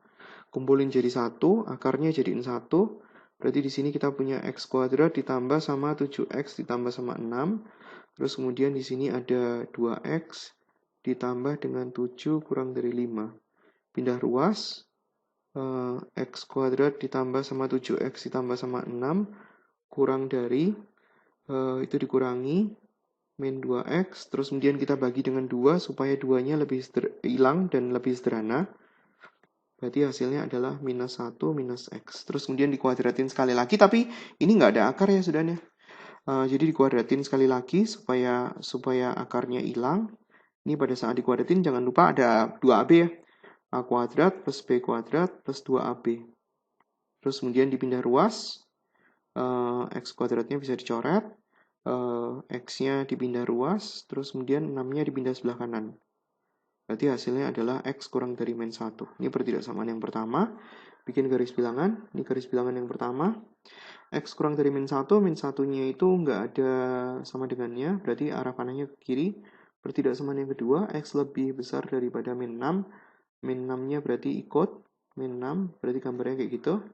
Kumpulin jadi 1, akarnya jadiin 1. Berarti di sini kita punya X kuadrat ditambah sama 7X ditambah sama 6. Terus kemudian di sini ada 2X ditambah dengan 7 kurang dari 5. Pindah ruas, X kuadrat ditambah sama 7X ditambah sama 6 kurang dari, itu dikurangi min 2X, terus kemudian kita bagi dengan 2 supaya 2-nya lebih hilang dan lebih sederhana. Berarti hasilnya adalah minus 1 minus X. Terus kemudian dikuadratin sekali lagi, tapi ini nggak ada akar ya sudahnya. Jadi dikuadratin sekali lagi supaya akarnya hilang. Ini pada saat dikuadratin jangan lupa ada 2AB ya. A kuadrat plus B kuadrat plus 2AB. Terus kemudian dipindah ruas, X kuadratnya bisa dicoret. X-nya dipindah ruas, terus kemudian 6-nya dipindah sebelah kanan. Berarti hasilnya adalah X kurang dari min 1. Ini pertidaksamaan yang pertama. Bikin garis bilangan. Ini garis bilangan yang pertama. X kurang dari min 1. Min 1-nya itu nggak ada sama dengannya. Berarti arah panahnya ke kiri. Pertidaksamaan yang kedua. X lebih besar daripada min 6. Min 6-nya berarti ikut. Min 6 berarti gambarnya kayak gitu.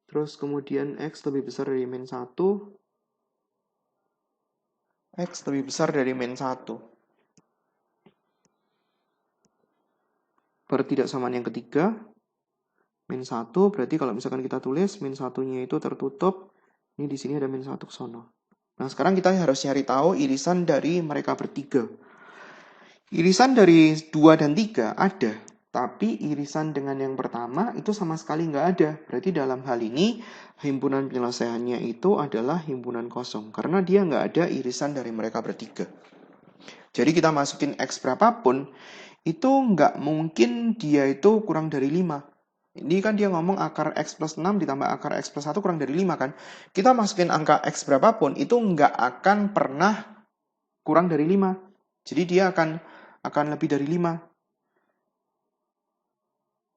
Terus kemudian X lebih besar dari min 1. X lebih besar dari min 1. Pertidaksamaan yang ketiga, min 1 berarti kalau misalkan kita tulis min 1-nya itu tertutup, ini di sini ada min 1 ke sono. Nah, sekarang kita harus cari tahu irisan dari mereka bertiga. Irisan dari 2 dan 3 ada, tapi irisan dengan yang pertama itu sama sekali nggak ada. Berarti dalam hal ini, himpunan penyelesaiannya itu adalah himpunan kosong, karena dia nggak ada irisan dari mereka bertiga. Jadi kita masukin X berapapun, itu nggak mungkin dia itu kurang dari 5. Ini kan dia ngomong akar X plus 6 ditambah akar X plus 1 kurang dari 5 kan. Kita masukin angka X berapapun, itu nggak akan pernah kurang dari 5. Jadi dia akan lebih dari 5.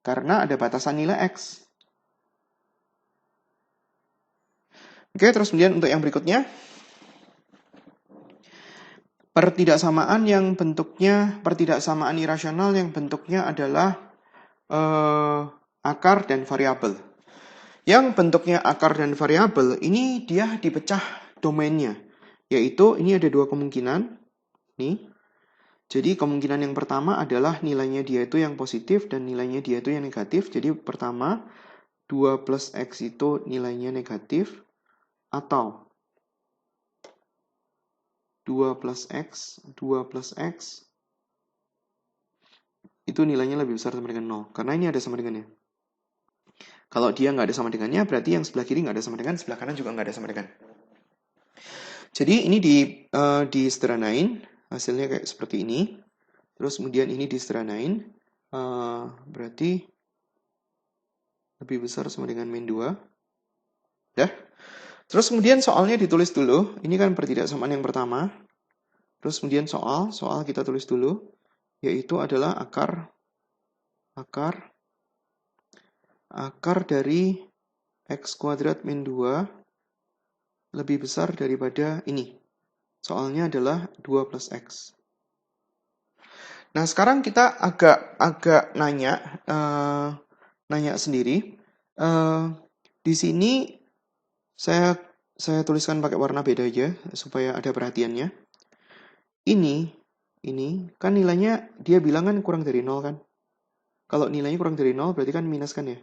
Karena ada batasan nilai X. Oke, terus kemudian untuk yang berikutnya. Pertidaksamaan irasional yang bentuknya adalah akar dan variabel. Yang bentuknya akar dan variabel, ini dia dipecah domainnya. Yaitu, ini ada 2 kemungkinan. Nih. Jadi, kemungkinan yang pertama adalah nilainya dia itu yang positif dan nilainya dia itu yang negatif. Jadi, pertama, 2 plus X itu nilainya negatif. Atau 2 plus X itu nilainya lebih besar sama dengan 0. Karena ini ada sama dengannya. Kalau dia nggak ada sama dengannya, berarti yang sebelah kiri nggak ada sama dengan, sebelah kanan juga nggak ada sama dengan. Jadi ini disederhanain, hasilnya kayak seperti ini. Terus kemudian ini disederhanain, berarti lebih besar sama dengan min 2. Ya. Terus kemudian soalnya ditulis dulu. Ini kan pertidaksamaan yang pertama. Terus kemudian soal kita tulis dulu, yaitu adalah akar dari X kuadrat min 2 lebih besar daripada ini. Soalnya adalah 2 plus X. Nah, sekarang kita agak nanya sendiri. Di sini saya tuliskan pakai warna beda aja supaya ada perhatiannya. Ini kan nilainya dia bilang kan kurang dari 0 kan. Kalau nilainya kurang dari 0 berarti kan minus kan ya.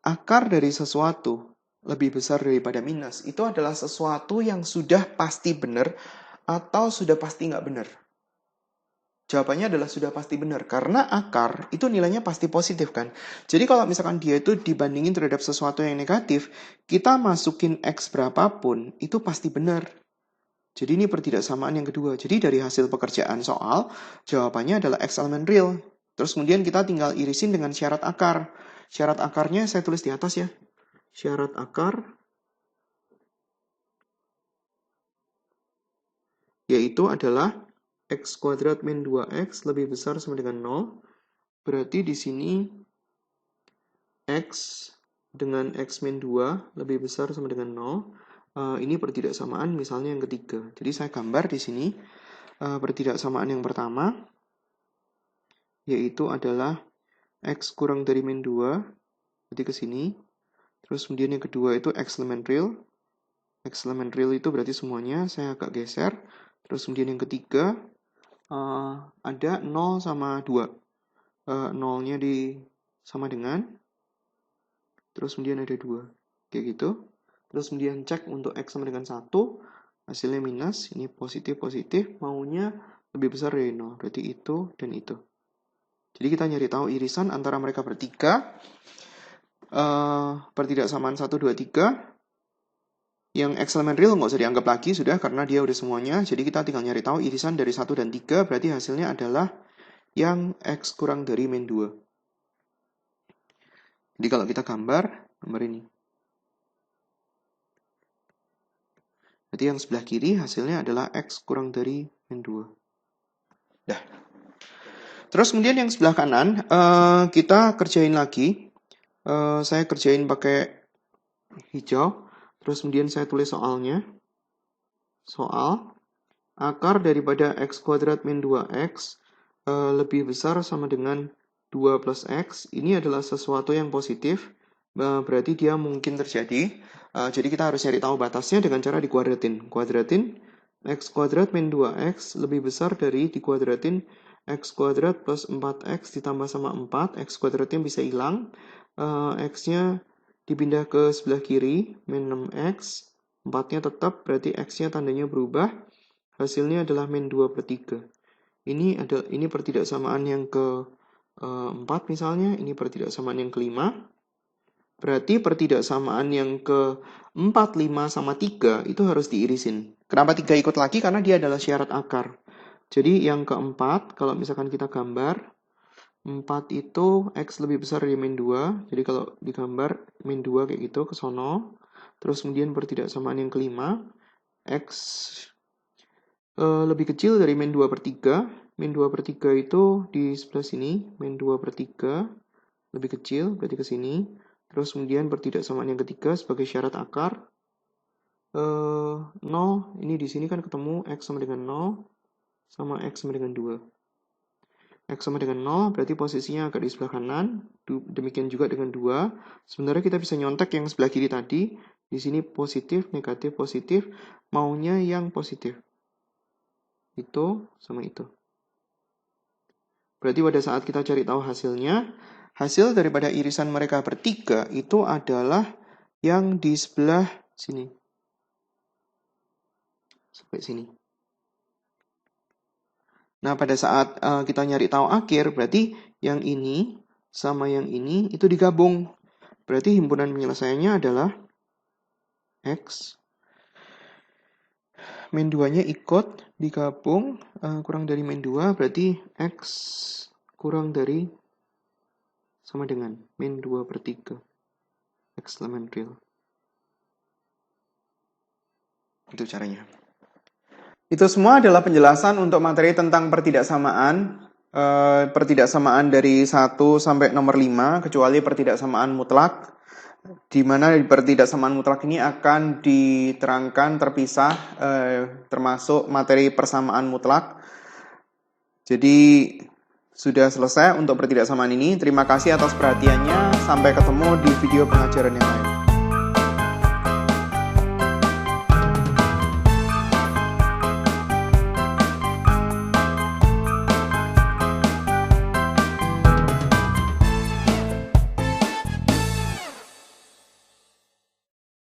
Akar dari sesuatu lebih besar daripada minus itu adalah sesuatu yang sudah pasti benar atau sudah pasti nggak benar. Jawabannya adalah sudah pasti benar, karena akar itu nilainya pasti positif kan. Jadi kalau misalkan dia itu dibandingin terhadap sesuatu yang negatif, kita masukin X berapapun, itu pasti benar. Jadi ini pertidaksamaan yang kedua. Jadi dari hasil pekerjaan soal, jawabannya adalah X elemen real. Terus kemudian kita tinggal irisin dengan syarat akar. Syarat akarnya saya tulis di atas ya. Syarat akar yaitu adalah X kuadrat min 2X lebih besar sama dengan 0. Berarti di sini X dengan X min 2 lebih besar sama dengan 0. Ini pertidaksamaan misalnya yang ketiga. Jadi saya gambar di sini pertidaksamaan yang pertama, yaitu adalah X kurang dari min 2, berarti ke sini. Terus kemudian yang kedua itu X elemen real. X elemen real itu berarti semuanya, saya agak geser. Terus kemudian yang ketiga, ada 0 sama 2. 0-nya sama dengan, terus kemudian ada 2. Kayak gitu. Terus kemudian cek untuk X sama dengan 1, hasilnya minus, ini positif, maunya lebih besar dari 0. Berarti itu dan itu. Jadi kita nyari tahu irisan antara mereka bertiga. Pertidaksamaan 1, 2, 3. Yang X elemen real nggak usah dianggap lagi sudah, karena dia udah semuanya. Jadi kita tinggal nyari tahu irisan dari 1 dan 3, berarti hasilnya adalah yang X kurang dari min 2. Jadi kalau kita gambar ini. Berarti yang sebelah kiri hasilnya adalah X kurang dari min 2. Dah. Terus kemudian yang sebelah kanan, kita kerjain lagi. Saya kerjain pakai hijau. Terus kemudian saya tulis soalnya. Soal akar daripada X kuadrat min 2X lebih besar sama dengan 2 plus X. Ini adalah sesuatu yang positif. Berarti dia mungkin terjadi. Jadi kita harus cari tahu batasnya dengan cara dikuadratin. Kuadratin X kuadrat min 2X lebih besar dari dikuadratin X kuadrat plus 4X ditambah sama 4. X kuadratnya bisa hilang. X-nya dipindah ke sebelah kiri, min 6X. 4-nya tetap, berarti X-nya tandanya berubah. Hasilnya adalah min 2 per 3. Ini pertidaksamaan yang ke-4 misalnya. Ini pertidaksamaan yang ke-5. Berarti pertidaksamaan yang ke-4, 5, sama 3 itu harus diirisin. Kenapa 3 ikut lagi? Karena dia adalah syarat akar. Jadi yang ke-4, kalau misalkan kita gambar, 4 itu X lebih besar dari min 2. Jadi kalau digambar min 2 kayak gitu ke sono. Terus kemudian pertidaksamaan yang ke-5, X lebih kecil dari min 2 per 3. Min 2 per 3 itu di sebelah sini. Min 2 per 3 lebih kecil, berarti ke sini. Terus kemudian pertidaksamaan yang ketiga sebagai syarat akar. 0, ini di sini kan ketemu X sama dengan 0. Sama X sama dengan 2. X sama dengan 0, berarti posisinya agak di sebelah kanan. Demikian juga dengan 2. Sebenarnya kita bisa nyontek yang sebelah kiri tadi. Di sini positif, negatif, positif. Maunya yang positif. Itu sama itu. Berarti pada saat kita cari tahu hasilnya, hasil daripada irisan mereka bertiga itu adalah yang di sebelah sini. Sampai sini. Nah, pada saat kita nyari tahu akhir, berarti yang ini sama yang ini itu digabung. Berarti himpunan penyelesaiannya adalah X. Min 2-nya ikut, digabung, kurang dari min 2, berarti X kurang dari sama dengan min 2 per 3. X elemen real. Itu caranya. Itu semua adalah penjelasan untuk materi tentang pertidaksamaan. Pertidaksamaan dari 1 sampai nomor 5, kecuali pertidaksamaan mutlak. Di mana pertidaksamaan mutlak ini akan diterangkan terpisah, termasuk materi persamaan mutlak. Jadi, sudah selesai untuk pertidaksamaan ini. Terima kasih atas perhatiannya. Sampai ketemu di video pengajaran yang lain.